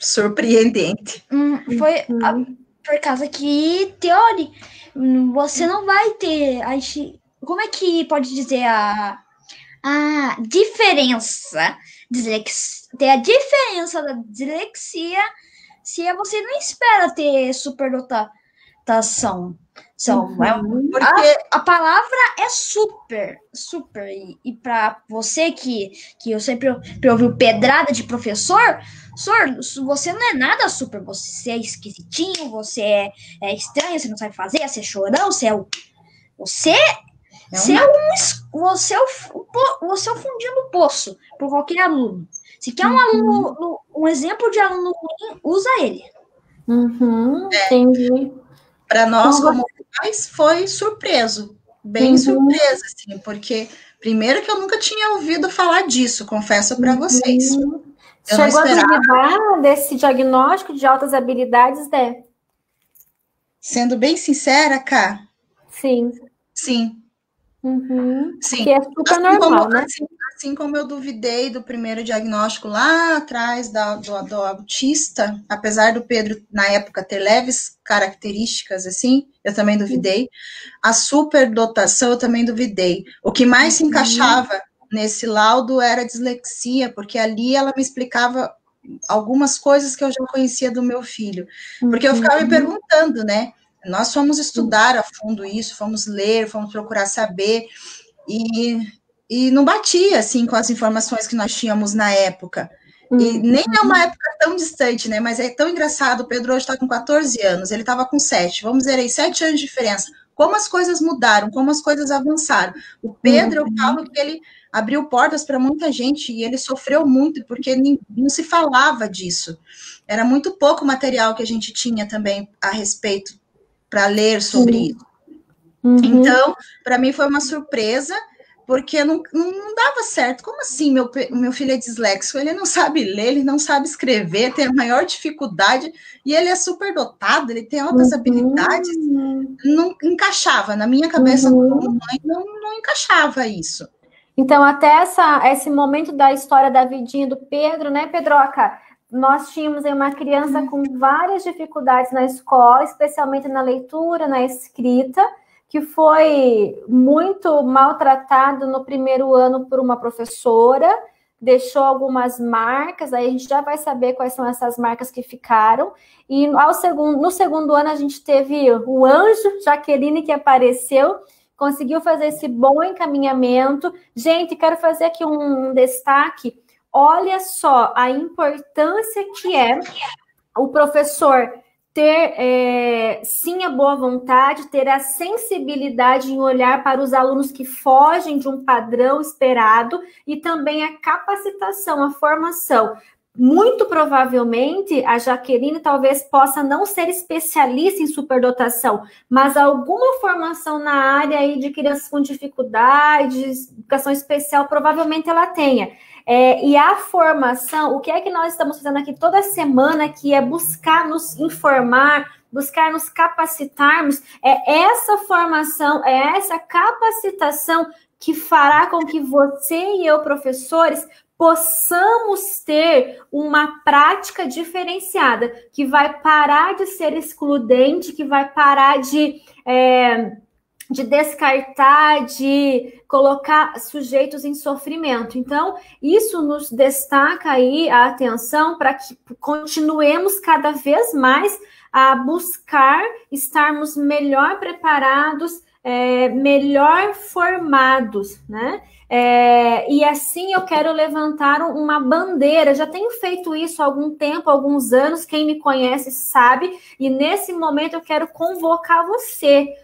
Surpreendente. Foi por causa que, teoria, você não vai ter. Como é que pode dizer a diferença? Ter a diferença da dislexia se você não espera ter superdotação. Porque a palavra é super. E para você que eu sempre ouvi pedrada de professor, você não é nada super. Você é esquisitinho, você é estranho, você não sabe fazer, você é chorão, você é o fundinho do poço por qualquer aluno. Se quer um aluno, um exemplo de aluno ruim, usa ele. Entendi. Para nós, como pais, foi surpreso. Bem surpresa, assim, porque primeiro que eu nunca tinha ouvido falar disso, confesso para vocês. Chegou a duvidar desse diagnóstico de altas habilidades, Dé? Sendo bem sincera, Cá. Sim. Sim. Sim. Que é super normal, né? Assim como eu duvidei do primeiro diagnóstico lá atrás do autista, apesar do Pedro, na época, ter leves características, assim, eu também duvidei. A superdotação eu também duvidei. O que mais se encaixava nesse laudo era a dislexia, porque ali ela me explicava algumas coisas que eu já conhecia do meu filho. Porque eu ficava me perguntando, né? Nós fomos estudar a fundo isso, fomos ler, fomos procurar saber, e não batia, assim, com as informações que nós tínhamos na época. E nem é uma época tão distante, né? Mas é tão engraçado, o Pedro hoje está com 14 anos, ele estava com 7, vamos dizer aí, 7 anos de diferença. Como as coisas mudaram, como as coisas avançaram. O Pedro, eu falo que ele abriu portas para muita gente, e ele sofreu muito, porque não se falava disso. Era muito pouco material que a gente tinha também a respeito para ler sobre isso. Então, para mim foi uma surpresa, porque não dava certo. Como assim, meu filho é disléxico? Ele não sabe ler, ele não sabe escrever, tem a maior dificuldade, e ele é super dotado, ele tem altas habilidades. Não encaixava, na minha cabeça, como mãe, não encaixava isso. Então, até esse momento da história da vidinha do Pedro, né, Pedroca? Nós tínhamos aí uma criança com várias dificuldades na escola, especialmente na leitura, na escrita, que foi muito maltratado no primeiro ano por uma professora, deixou algumas marcas, aí a gente já vai saber quais são essas marcas que ficaram. E no segundo ano a gente teve o anjo, Jaqueline, que apareceu, conseguiu fazer esse bom encaminhamento. Gente, quero fazer aqui um destaque. Olha só a importância que é o professor ter, sim, a boa vontade, ter a sensibilidade em olhar para os alunos que fogem de um padrão esperado e também a capacitação, a formação. Muito provavelmente, a Jaqueline talvez possa não ser especialista em superdotação, mas alguma formação na área aí de crianças com dificuldades, educação especial, provavelmente ela tenha. E a formação, o que é que nós estamos fazendo aqui toda semana, que é buscar nos informar, buscar nos capacitarmos, é essa formação, é essa capacitação que fará com que você e eu, professores, possamos ter uma prática diferenciada, que vai parar de ser excludente, que vai parar de descartar, de colocar sujeitos em sofrimento. Então, isso nos destaca aí a atenção para que continuemos cada vez mais a buscar estarmos melhor preparados, melhor formados, né? E assim eu quero levantar uma bandeira. Já tenho feito isso há algum tempo, alguns anos. Quem me conhece sabe. E nesse momento eu quero convocar você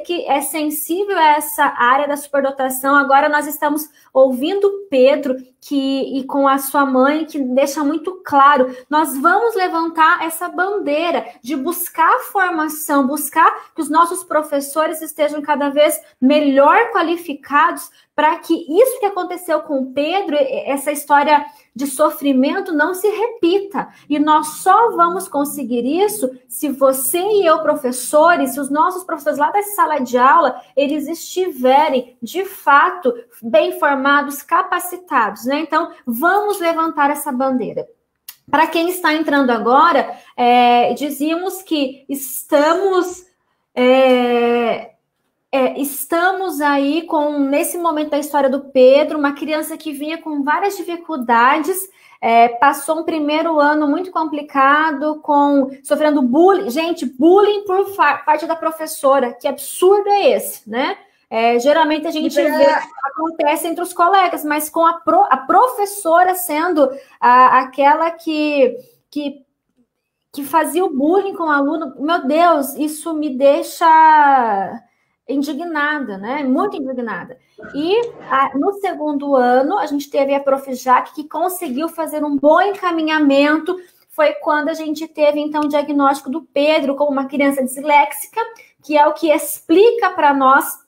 que é sensível a essa área da superdotação. Agora nós estamos ouvindo Pedro e com a sua mãe, que deixa muito claro, nós vamos levantar essa bandeira de buscar formação, buscar que os nossos professores estejam cada vez melhor qualificados para que isso que aconteceu com o Pedro, essa história de sofrimento, não se repita. E nós só vamos conseguir isso se você e eu, professores, se os nossos professores lá da sala de aula, eles estiverem, de fato, bem formados, capacitados, né? Então, vamos levantar essa bandeira. Para quem está entrando agora, dizíamos que estamos aí nesse momento da história do Pedro, uma criança que vinha com várias dificuldades, passou um primeiro ano muito complicado, sofrendo bullying. Gente, bullying por parte da professora, que absurdo é esse, né? Geralmente a gente vê que acontece entre os colegas, mas com a professora sendo aquela que fazia o bullying com o aluno. Meu Deus, isso me deixa indignada, né? Muito indignada. E no segundo ano, a gente teve a Prof. Jaque, que conseguiu fazer um bom encaminhamento. Foi quando a gente teve, então, o diagnóstico do Pedro como uma criança disléxica, que é o que explica para nós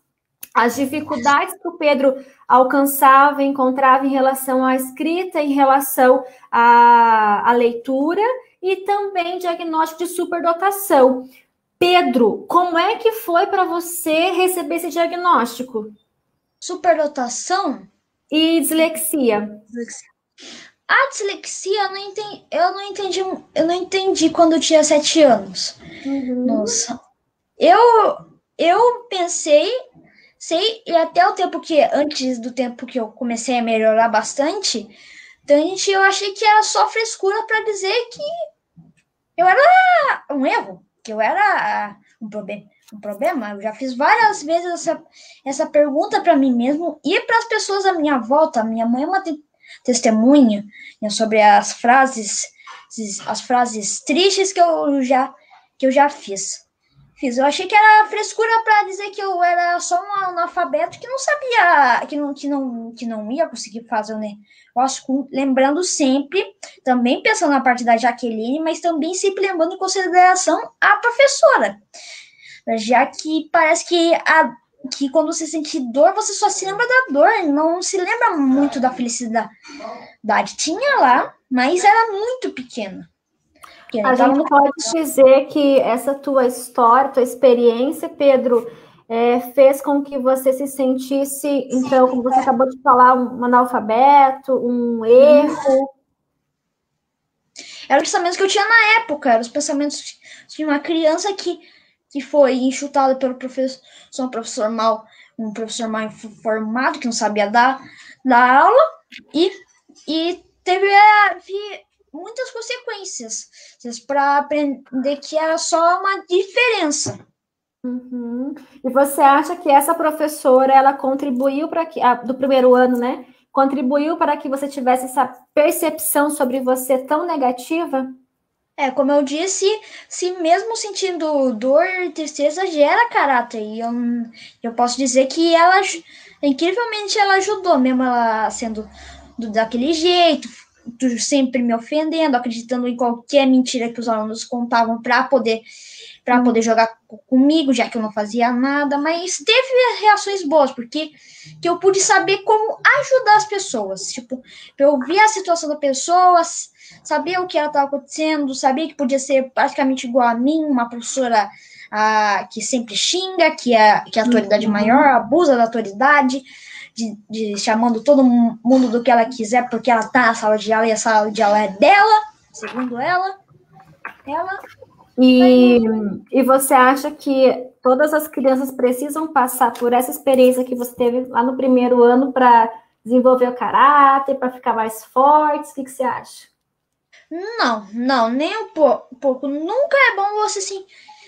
as dificuldades que o Pedro alcançava, encontrava em relação à escrita, em relação à leitura, e também diagnóstico de superdotação. Pedro, como é que foi para você receber esse diagnóstico? Superdotação? E dislexia? A dislexia eu não entendi quando eu tinha 7 anos. Nossa. Eu pensei, e até antes do tempo que eu comecei a melhorar bastante, eu achei que era só frescura para dizer que eu era um erro, que eu era um problema. Eu já fiz várias vezes essa pergunta para mim mesmo e para as pessoas à minha volta. Minha mãe é uma testemunha sobre as frases tristes que eu já fiz. Fiz. Eu achei que era frescura para dizer que eu era só um analfabeto que não sabia, que não ia conseguir fazer o negócio, lembrando sempre, também pensando na parte da Jaqueline, mas também sempre lembrando em consideração a professora. Já que parece que quando você sente dor, você só se lembra da dor, não se lembra muito da felicidade. Tinha lá, mas era muito pequena. A gente pode dizer que essa tua história, tua experiência, Pedro, fez com que você se sentisse, então, como você acabou de falar, um analfabeto, um erro. Eram os pensamentos que eu tinha na época, eram os pensamentos de uma criança que foi enxutada pelo professor, um professor mal informado, que não sabia dar aula, e teve muitas consequências para aprender que era só uma diferença. Uhum. E você acha que essa professora, ela contribuiu para que, do primeiro ano, né? Contribuiu para que você tivesse essa percepção sobre você tão negativa? Como eu disse, se mesmo sentindo dor e tristeza gera caráter. E eu posso dizer que ela, incrivelmente, ela ajudou, mesmo ela sendo daquele jeito, sempre me ofendendo, acreditando em qualquer mentira que os alunos contavam para poder jogar comigo, já que eu não fazia nada, mas teve reações boas, porque que eu pude saber como ajudar as pessoas. Tipo, eu vi a situação da pessoa, sabia o que ela estava acontecendo, sabia que podia ser praticamente igual a mim, uma professora que sempre xinga, que é a autoridade maior, abusa da autoridade, de chamando todo mundo do que ela quiser, porque ela tá na sala de aula e a sala de aula é dela, segundo ela. E você acha que todas as crianças precisam passar por essa experiência que você teve lá no primeiro ano para desenvolver o caráter, para ficar mais fortes? O que você acha? Não, nem um pouco. Nunca é bom você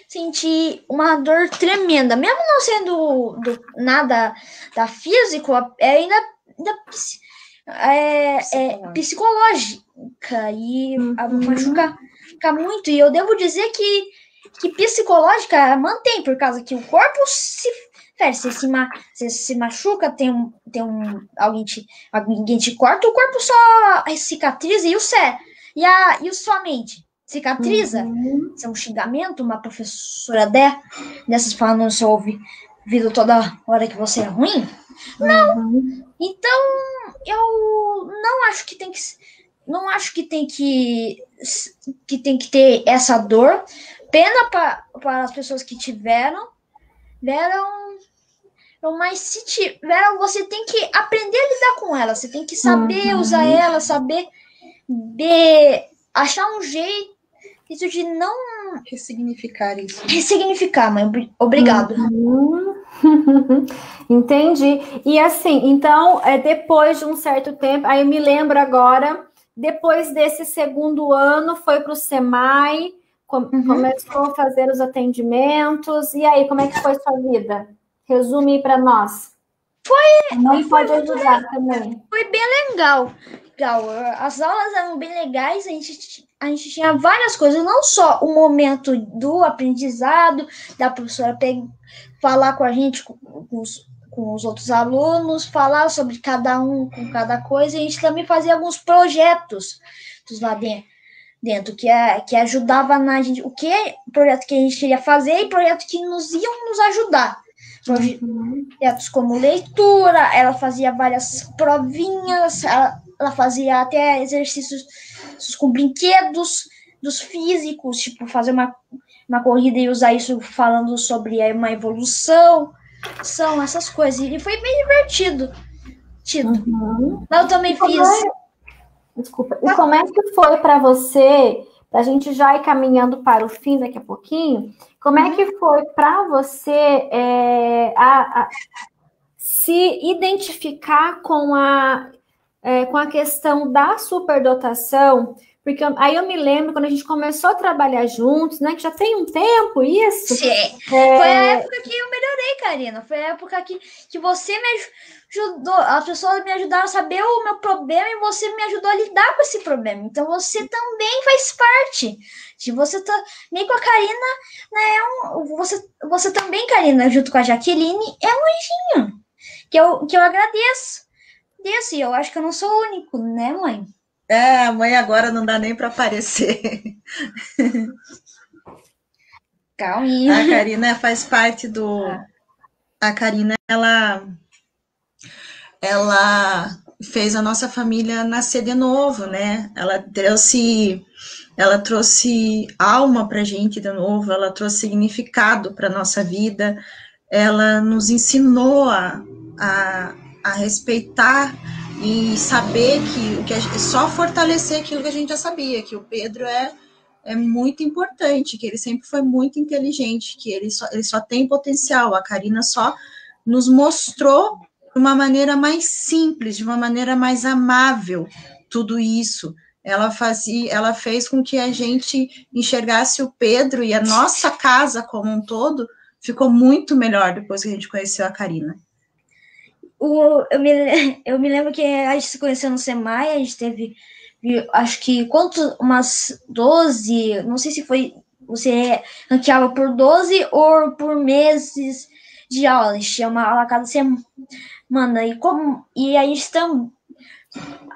sentir uma dor tremenda, mesmo não sendo nada da físico, ainda psicológica e machuca muito. E eu devo dizer que psicológica mantém, por causa que o corpo se se machuca, alguém te corta, o corpo só cicatriza e sua mente cicatriza. Isso é um xingamento, uma professora dessas falando no seu ouvido toda hora que você é ruim? Não. Então, eu não acho que tem que ter essa dor. Pena para as pessoas que tiveram, mas se tiveram, você tem que aprender a lidar com ela. Você tem que saber usar ela, saber achar um jeito de não ressignificar isso. Ressignificar, mãe. Obrigado. Entendi. E assim, então, depois de um certo tempo, aí eu me lembro agora, depois desse segundo ano, foi para o SEMAI, começou a fazer os atendimentos. E aí, como é que foi sua vida? Resume para nós. Mãe pode ajudar também. Foi bem legal. As aulas eram bem legais, a gente tinha várias coisas, não só o momento do aprendizado, da professora falar com a gente, com os outros alunos, falar sobre cada um, com cada coisa, e a gente também fazia alguns projetos lá dentro que ajudava na gente, projeto que a gente queria fazer e projeto que iam nos ajudar. Projetos como leitura, ela fazia várias provinhas, ela fazia até exercícios com brinquedos dos físicos, tipo fazer uma corrida e usar isso falando sobre uma evolução, são essas coisas, e foi bem divertido. Mas eu também fiz... Desculpa. E como é que foi para você, a gente já ir caminhando para o fim daqui a pouquinho, como é que foi para você se identificar com a questão da superdotação, Porque aí eu me lembro quando a gente começou a trabalhar juntos, né? Que já tem um tempo isso. Sim. Foi a época que eu melhorei, Karina. Foi a época que você me ajudou. As pessoas me ajudaram a saber o meu problema e você me ajudou a lidar com esse problema. Então você também faz parte. Se você também com a Karina, né? Você também, Karina, junto com a Jaqueline, é um anjinho. Que eu agradeço. E eu acho que eu não sou o único, né, mãe? A mãe agora não dá nem para aparecer. Calminha. A Karina faz parte do... A Karina, ela fez a nossa família nascer de novo, né? Ela trouxe alma para a gente de novo, ela trouxe significado para a nossa vida, ela nos ensinou a respeitar e saber que só fortalecer aquilo que a gente já sabia, que o Pedro é muito importante, que ele sempre foi muito inteligente, que ele só tem potencial. A Karina só nos mostrou de uma maneira mais simples, de uma maneira mais amável, tudo isso. Ela fez com que a gente enxergasse o Pedro e a nossa casa como um todo ficou muito melhor depois que a gente conheceu a Karina. Eu me lembro que a gente se conheceu no Semai, a gente teve, acho que, umas 12, não sei se foi, você ranqueava por 12 ou por meses de aula, a gente tinha uma aula a cada semana, e a gente também,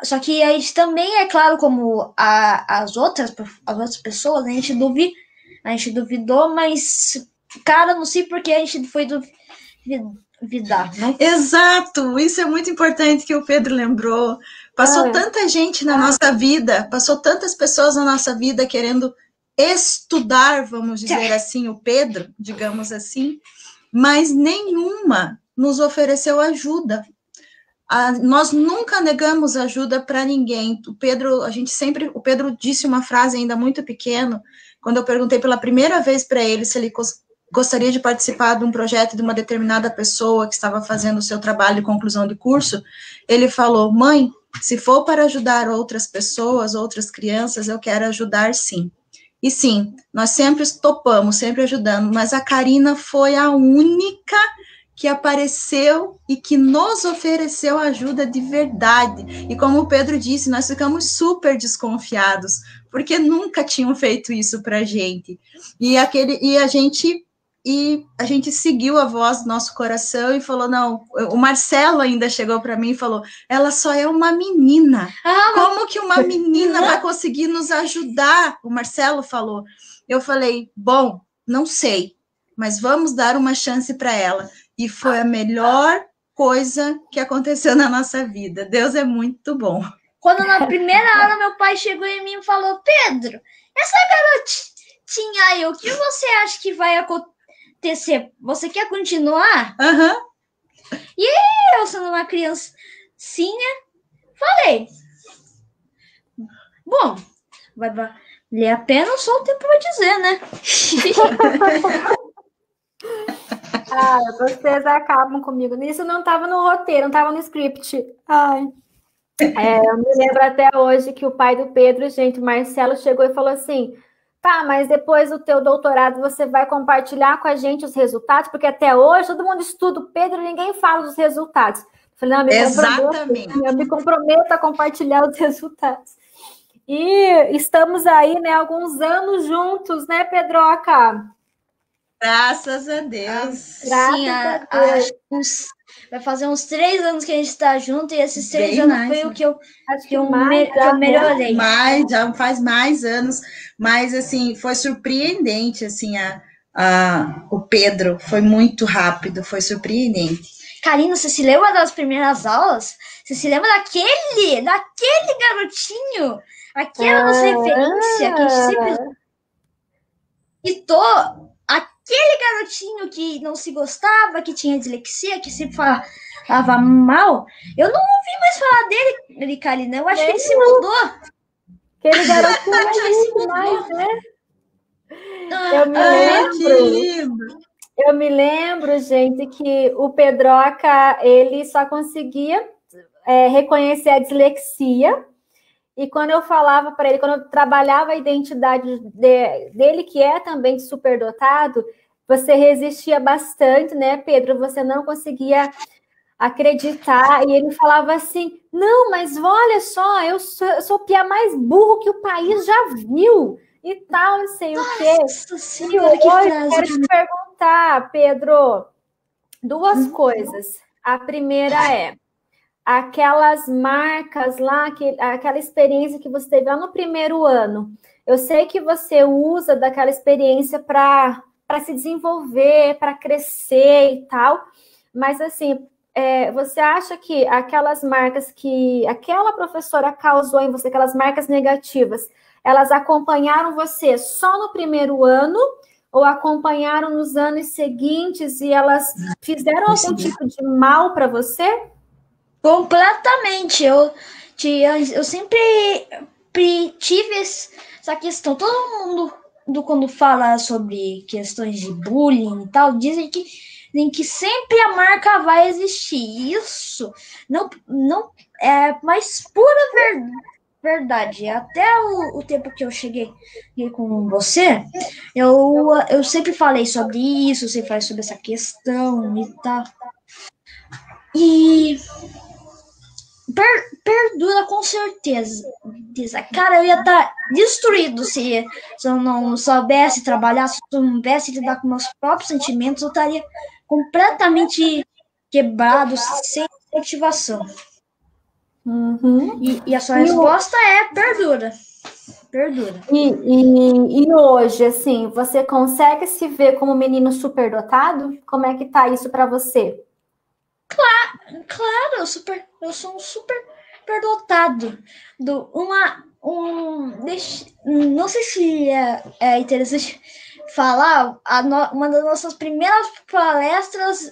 só que a gente também, é claro, como as outras pessoas, a gente duvidou, mas, cara, não sei porque a gente foi duvidar, né? Exato, isso é muito importante que o Pedro lembrou. Passou tanta gente na nossa vida, passou tantas pessoas na nossa vida querendo estudar, vamos dizer assim, o Pedro, digamos assim, mas nenhuma nos ofereceu ajuda. Nós nunca negamos ajuda para ninguém. O Pedro disse uma frase ainda muito pequeno, quando eu perguntei pela primeira vez para ele se ele gostaria de participar de um projeto de uma determinada pessoa que estava fazendo o seu trabalho de conclusão de curso, ele falou: mãe, se for para ajudar outras pessoas, outras crianças, eu quero ajudar sim. E sim, nós sempre topamos, sempre ajudando, mas a Karina foi a única que apareceu e que nos ofereceu ajuda de verdade. E como o Pedro disse, nós ficamos super desconfiados, porque nunca tinham feito isso para a gente. E a gente seguiu a voz do nosso coração e falou, não, o Marcelo ainda chegou para mim e falou, ela só é uma menina. Como que uma menina vai conseguir nos ajudar? O Marcelo falou. Eu falei, bom, não sei, mas vamos dar uma chance para ela. E foi a melhor coisa que aconteceu na nossa vida. Deus é muito bom. Quando na primeira aula meu pai chegou em mim e falou, Pedro, essa garotinha aí, o que você acha que vai acontecer? Você quer continuar? E eu, sendo uma criancinha, falei, bom, vai valer a pena, só o tempo vai dizer, né? Vocês acabam comigo. Isso não estava no roteiro, não estava no script. Eu me lembro até hoje que o pai do Pedro, gente, o Marcelo, chegou e falou assim, tá, mas depois do teu doutorado você vai compartilhar com a gente os resultados, porque até hoje todo mundo estuda o Pedro e ninguém fala dos resultados. Eu falei, não, eu me comprometo a compartilhar os resultados. E estamos aí, né, alguns anos juntos, né, Pedroca? Graças a Deus. Sim, vai fazer uns 3 anos que a gente está junto, e esses 3 anos foi o que eu melhorei. Já faz mais anos, mas assim, foi surpreendente, assim, o Pedro foi muito rápido, foi surpreendente. Karina, você se lembra das primeiras aulas? Você se lembra daquele garotinho? Aquela nossa referência que a gente sempre citou. Aquele garotinho que não se gostava, que tinha dislexia, que sempre falava mal. Eu não ouvi mais falar dele, Karina. Eu acho que ele se mudou. Aquele garotinho eu acho que ele se mudou. Mais, né? Eu me lembro, gente, que o Pedroca, ele só conseguia reconhecer a dislexia E quando eu falava para ele, quando eu trabalhava a identidade dele, que é também superdotado, você resistia bastante, né, Pedro? Você não conseguia acreditar. E ele falava assim, não, mas olha só, eu sou o pia mais burro que o país já viu. E tal, não sei o quê. Nossa E senhora, que hoje eu frase. quero te perguntar, Pedro, duas coisas. A primeira é, aquelas marcas lá, aquela experiência que você teve lá no primeiro ano. Eu sei que você usa daquela experiência para se desenvolver, para crescer e tal, mas assim, você acha que aquelas marcas que aquela professora causou em você, aquelas marcas negativas, elas acompanharam você só no primeiro ano ou acompanharam nos anos seguintes e elas fizeram algum tipo de mal para você? Completamente. Eu sempre tive essa questão. Todo mundo, quando fala sobre questões de bullying e tal, dizem que sempre a marca vai existir. Isso não é mais pura verdade. Até o tempo que eu cheguei com você, eu sempre falei sobre isso, sempre falei sobre essa questão e tal. E perdura com certeza. Cara, eu ia estar destruído se eu não soubesse trabalhar, se eu não soubesse lidar com meus próprios sentimentos, eu estaria completamente quebrado, sem motivação. Uhum. E a sua resposta é perdura. Perdura. E hoje, assim, você consegue se ver como menino superdotado? Como é que tá isso para você? Claro, eu sou um superdotado. Não sei se é interessante falar, uma das nossas primeiras palestras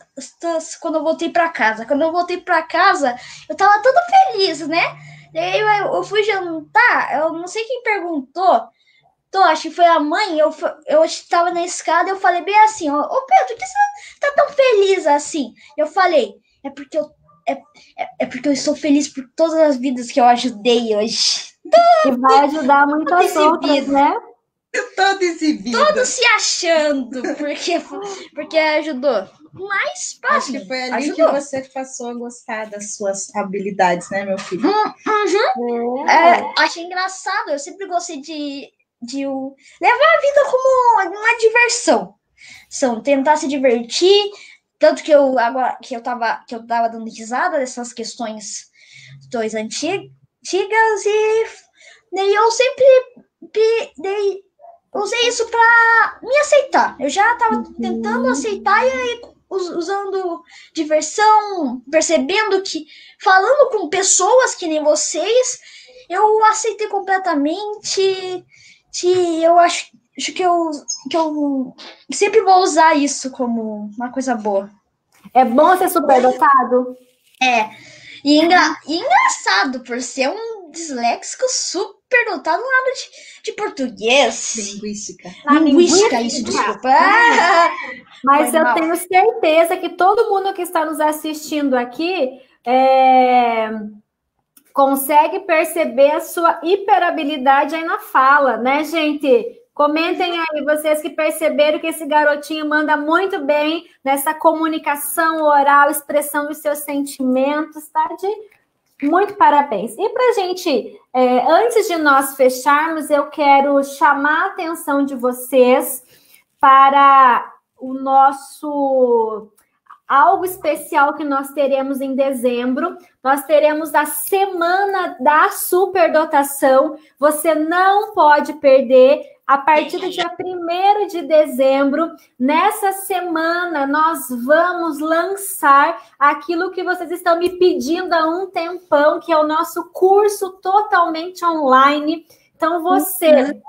quando eu voltei para casa. Quando eu voltei para casa, eu tava toda feliz, né? Daí eu fui jantar, eu não sei quem perguntou, acho que foi a mãe, eu estava na escada, eu falei bem assim, ô Pedro, por que você tá tão feliz assim? Eu falei, é porque eu estou feliz por todas as vidas que eu ajudei hoje. E vai ajudar muitas outras, né? Todo exibido. Todo se achando, porque ajudou. Mas, acho que foi ali ajudou. Que você passou a gostar das suas habilidades, né, meu filho? Achei engraçado, eu sempre gostei de levar a vida como uma diversão. Tentar se divertir. Tanto que eu tava dando risada dessas questões antigas e daí eu sempre usei isso para me aceitar. Eu já tava tentando aceitar e aí usando diversão, percebendo que falando com pessoas que nem vocês, eu aceitei completamente. Eu acho que eu sempre vou usar isso como uma coisa boa. É bom ser superdotado? E engraçado, por ser um disléxico superdotado na área de português. Linguística, isso, desculpa. Mas eu tenho certeza que todo mundo que está nos assistindo aqui consegue perceber a sua hiperabilidade aí na fala, né, gente? Comentem aí, vocês que perceberam que esse garotinho manda muito bem nessa comunicação oral, expressão dos seus sentimentos, tá? Muito parabéns. E para a gente, antes de nós fecharmos, eu quero chamar a atenção de vocês para o nosso algo especial que nós teremos em dezembro. Nós teremos a Semana da Superdotação. Você não pode perder. A partir do dia 1º de dezembro, nessa semana, nós vamos lançar aquilo que vocês estão me pedindo há um tempão, que é o nosso curso totalmente online. Então, você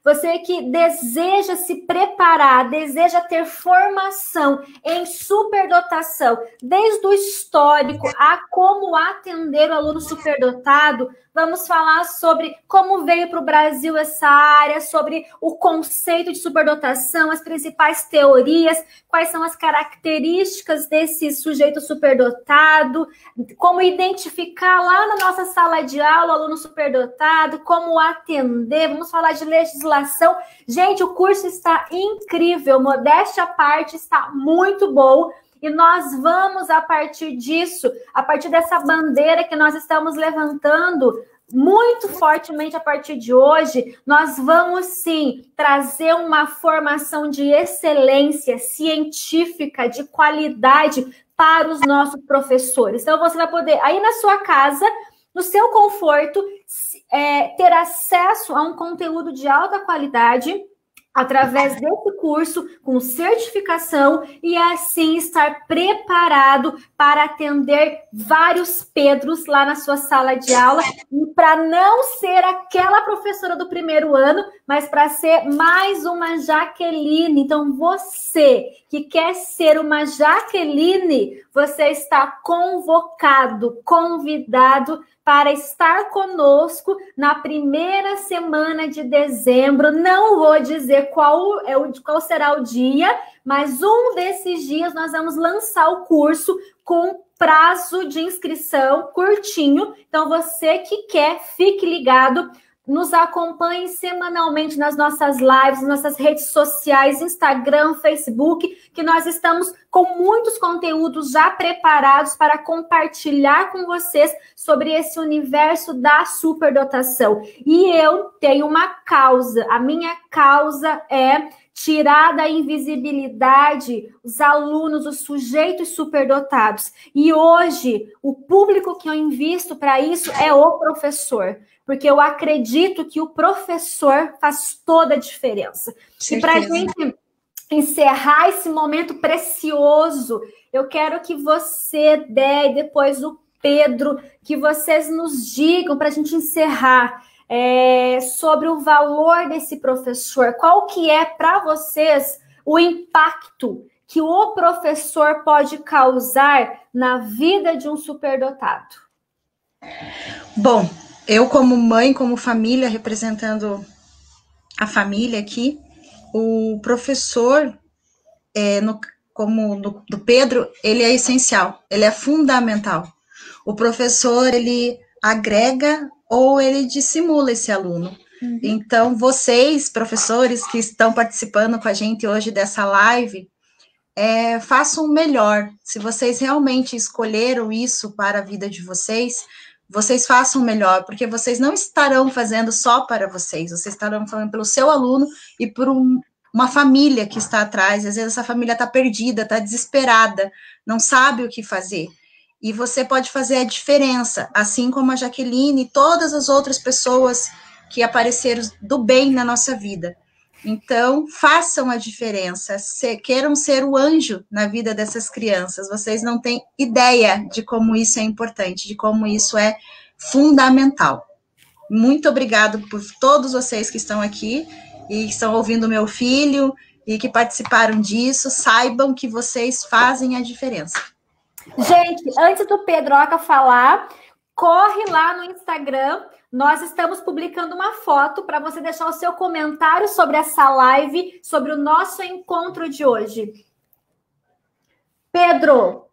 você que deseja se preparar, deseja ter formação em superdotação, desde o histórico a como atender o aluno superdotado, vamos falar sobre como veio para o Brasil essa área, sobre o conceito de superdotação, as principais teorias, quais são as características desse sujeito superdotado, como identificar lá na nossa sala de aula o aluno superdotado, como atender, vamos falar de legislação. Gente, o curso está incrível, modéstia à parte, está muito bom. E nós vamos, a partir disso, a partir dessa bandeira que nós estamos levantando muito fortemente a partir de hoje, nós vamos, sim, trazer uma formação de excelência científica, de qualidade para os nossos professores. Então, você vai poder, aí na sua casa, no seu conforto, ter acesso a um conteúdo de alta qualidade, através desse curso, com certificação, e assim estar preparado para atender vários Pedros lá na sua sala de aula, e para não ser aquela professora do primeiro ano, mas para ser mais uma Jaqueline. Então, você que quer ser uma Jaqueline, você está convocado, convidado para estar conosco na primeira semana de dezembro. Não vou dizer qual será o dia, mas um desses dias nós vamos lançar o curso com prazo de inscrição curtinho. Então, você que quer, fique ligado. Nos acompanhe semanalmente nas nossas lives, nas nossas redes sociais, Instagram, Facebook, que nós estamos com muitos conteúdos já preparados para compartilhar com vocês sobre esse universo da superdotação. E eu tenho uma causa, a minha causa é tirar da invisibilidade os alunos, os sujeitos superdotados. E hoje, o público que eu invisto para isso é o professor, porque eu acredito que o professor faz toda a diferença. Certeza. E para a gente encerrar esse momento precioso, eu quero que você, Dé, e depois o Pedro, que vocês nos digam, para a gente encerrar, sobre o valor desse professor. Qual que é, para vocês, o impacto que o professor pode causar na vida de um superdotado? Bom, eu como mãe, como família, representando a família aqui, o professor, como do Pedro, ele é essencial, ele é fundamental. O professor, ele agrega ou ele dissimula esse aluno. Uhum. Então, vocês, professores que estão participando com a gente hoje dessa live, façam o melhor. Se vocês realmente escolheram isso para a vida de vocês, vocês façam o melhor, porque vocês não estarão fazendo só para vocês, vocês estarão falando pelo seu aluno e por uma família que está atrás. Às vezes essa família está perdida, está desesperada, não sabe o que fazer. E você pode fazer a diferença, assim como a Jaqueline e todas as outras pessoas que apareceram do bem na nossa vida. Então, façam a diferença, queiram ser o anjo na vida dessas crianças. Vocês não têm ideia de como isso é importante, de como isso é fundamental. Muito obrigado por todos vocês que estão aqui e que estão ouvindo o meu filho e que participaram disso. Saibam que vocês fazem a diferença. Gente, antes do Pedroca falar, corre lá no Instagram. Nós estamos publicando uma foto para você deixar o seu comentário sobre essa live, sobre o nosso encontro de hoje. Pedro,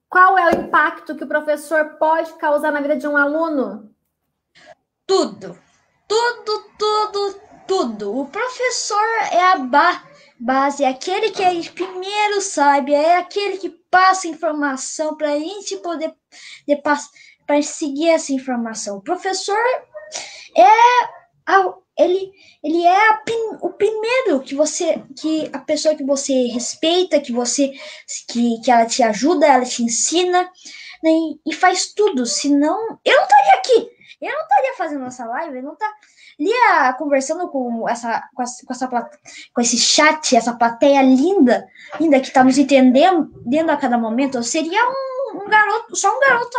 qual é o impacto que o professor pode causar na vida de um aluno? Tudo. O professor é a base, é aquele que primeiro sabe, é aquele que passa informação para a gente poder para seguir essa informação. O professor ele é o primeiro que a pessoa que você respeita, que ela te ajuda, ela te ensina, né, e faz tudo. Senão, eu não estaria aqui, eu não estaria fazendo essa live, eu não estaria conversando com esse chat, essa plateia linda que está nos entendendo a cada momento. Eu seria um garoto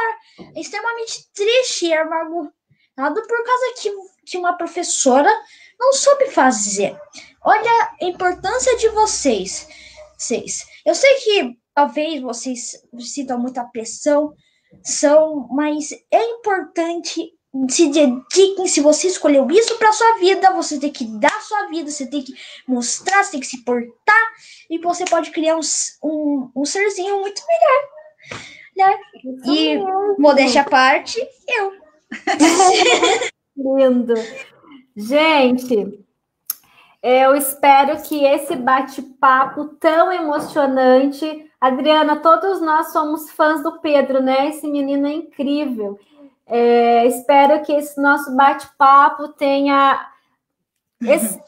extremamente triste e amargurado por causa que uma professora não soube fazer. Olha a importância de vocês. Eu sei que talvez vocês sintam muita pressão, mas é importante, se dediquem. Se você escolheu isso para sua vida, você tem que dar sua vida, você tem que mostrar, você tem que se portar, e você pode criar um serzinho muito melhor, né? E, modéstia à parte, eu. Lindo. Gente, eu espero que esse bate-papo tão emocionante... Adriana, todos nós somos fãs do Pedro, né? Esse menino é incrível. Espero que esse nosso bate-papo tenha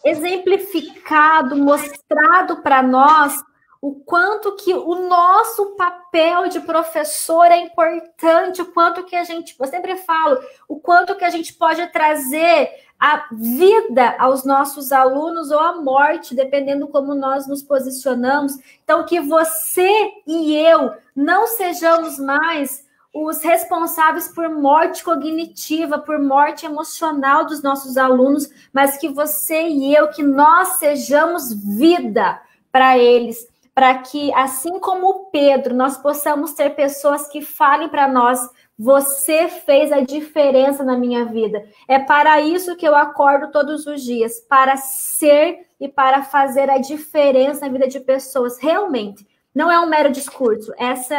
exemplificado, mostrado para nós o quanto que o nosso papel de professor é importante, o quanto que eu sempre falo, o quanto que a gente pode trazer a vida aos nossos alunos ou a morte, dependendo como nós nos posicionamos. Então, que você e eu não sejamos mais os responsáveis por morte cognitiva, por morte emocional dos nossos alunos, mas que você e eu, que nós sejamos vida para eles, para que, assim como o Pedro, nós possamos ter pessoas que falem para nós: você fez a diferença na minha vida. É para isso que eu acordo todos os dias, para ser e para fazer a diferença na vida de pessoas. Realmente, não é um mero discurso.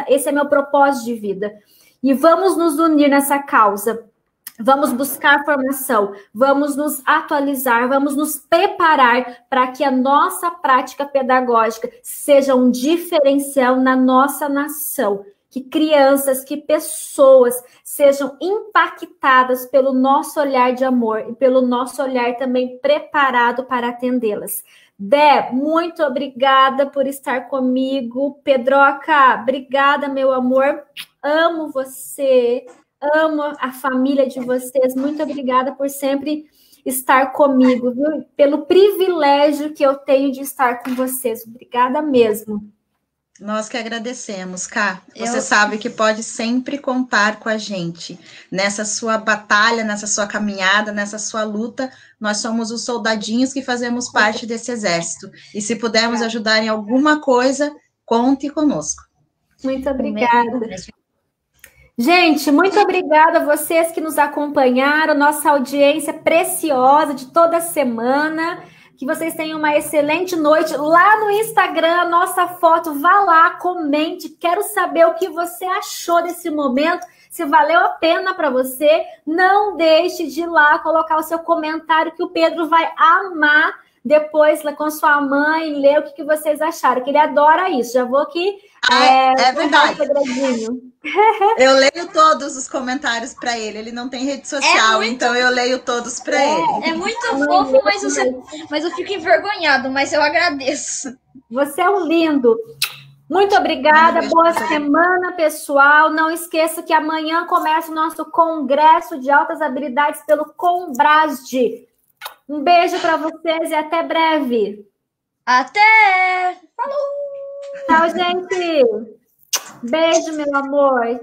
Esse é meu propósito de vida. E vamos nos unir nessa causa. Vamos buscar formação, vamos nos atualizar, vamos nos preparar para que a nossa prática pedagógica seja um diferencial na nossa nação. Que crianças, que pessoas sejam impactadas pelo nosso olhar de amor e pelo nosso olhar também preparado para atendê-las. Dé, muito obrigada por estar comigo. Pedroca, obrigada, meu amor. Amo você. Amo a família de vocês. Muito obrigada por sempre estar comigo, viu? Pelo privilégio que eu tenho de estar com vocês. Obrigada mesmo. Nós que agradecemos, Ká. Você sabe que pode sempre contar com a gente. Nessa sua batalha, nessa sua caminhada, nessa sua luta, nós somos os soldadinhos que fazemos parte desse exército. E se pudermos ajudar em alguma coisa, conte conosco. Muito obrigada. Gente, muito obrigada a vocês que nos acompanharam, nossa audiência preciosa de toda semana. Que vocês tenham uma excelente noite. Lá no Instagram, a nossa foto, vá lá, comente. Quero saber o que você achou desse momento, se valeu a pena para você. Não deixe de ir lá colocar o seu comentário, que o Pedro vai amar depois lá com sua mãe, ler o que vocês acharam, que ele adora isso. Já vou aqui. É verdade. Eu leio todos os comentários para ele. Ele não tem rede social, então eu leio todos para ele. É muito fofo, mas eu fico envergonhado, mas eu agradeço. Você é um lindo. Muito obrigada, boa semana, pessoal. Não esqueça que amanhã começa o nosso Congresso de Altas Habilidades pelo Combrasd. Um beijo para vocês e até breve. Até! Falou! Tchau, gente! Beijo, meu amor!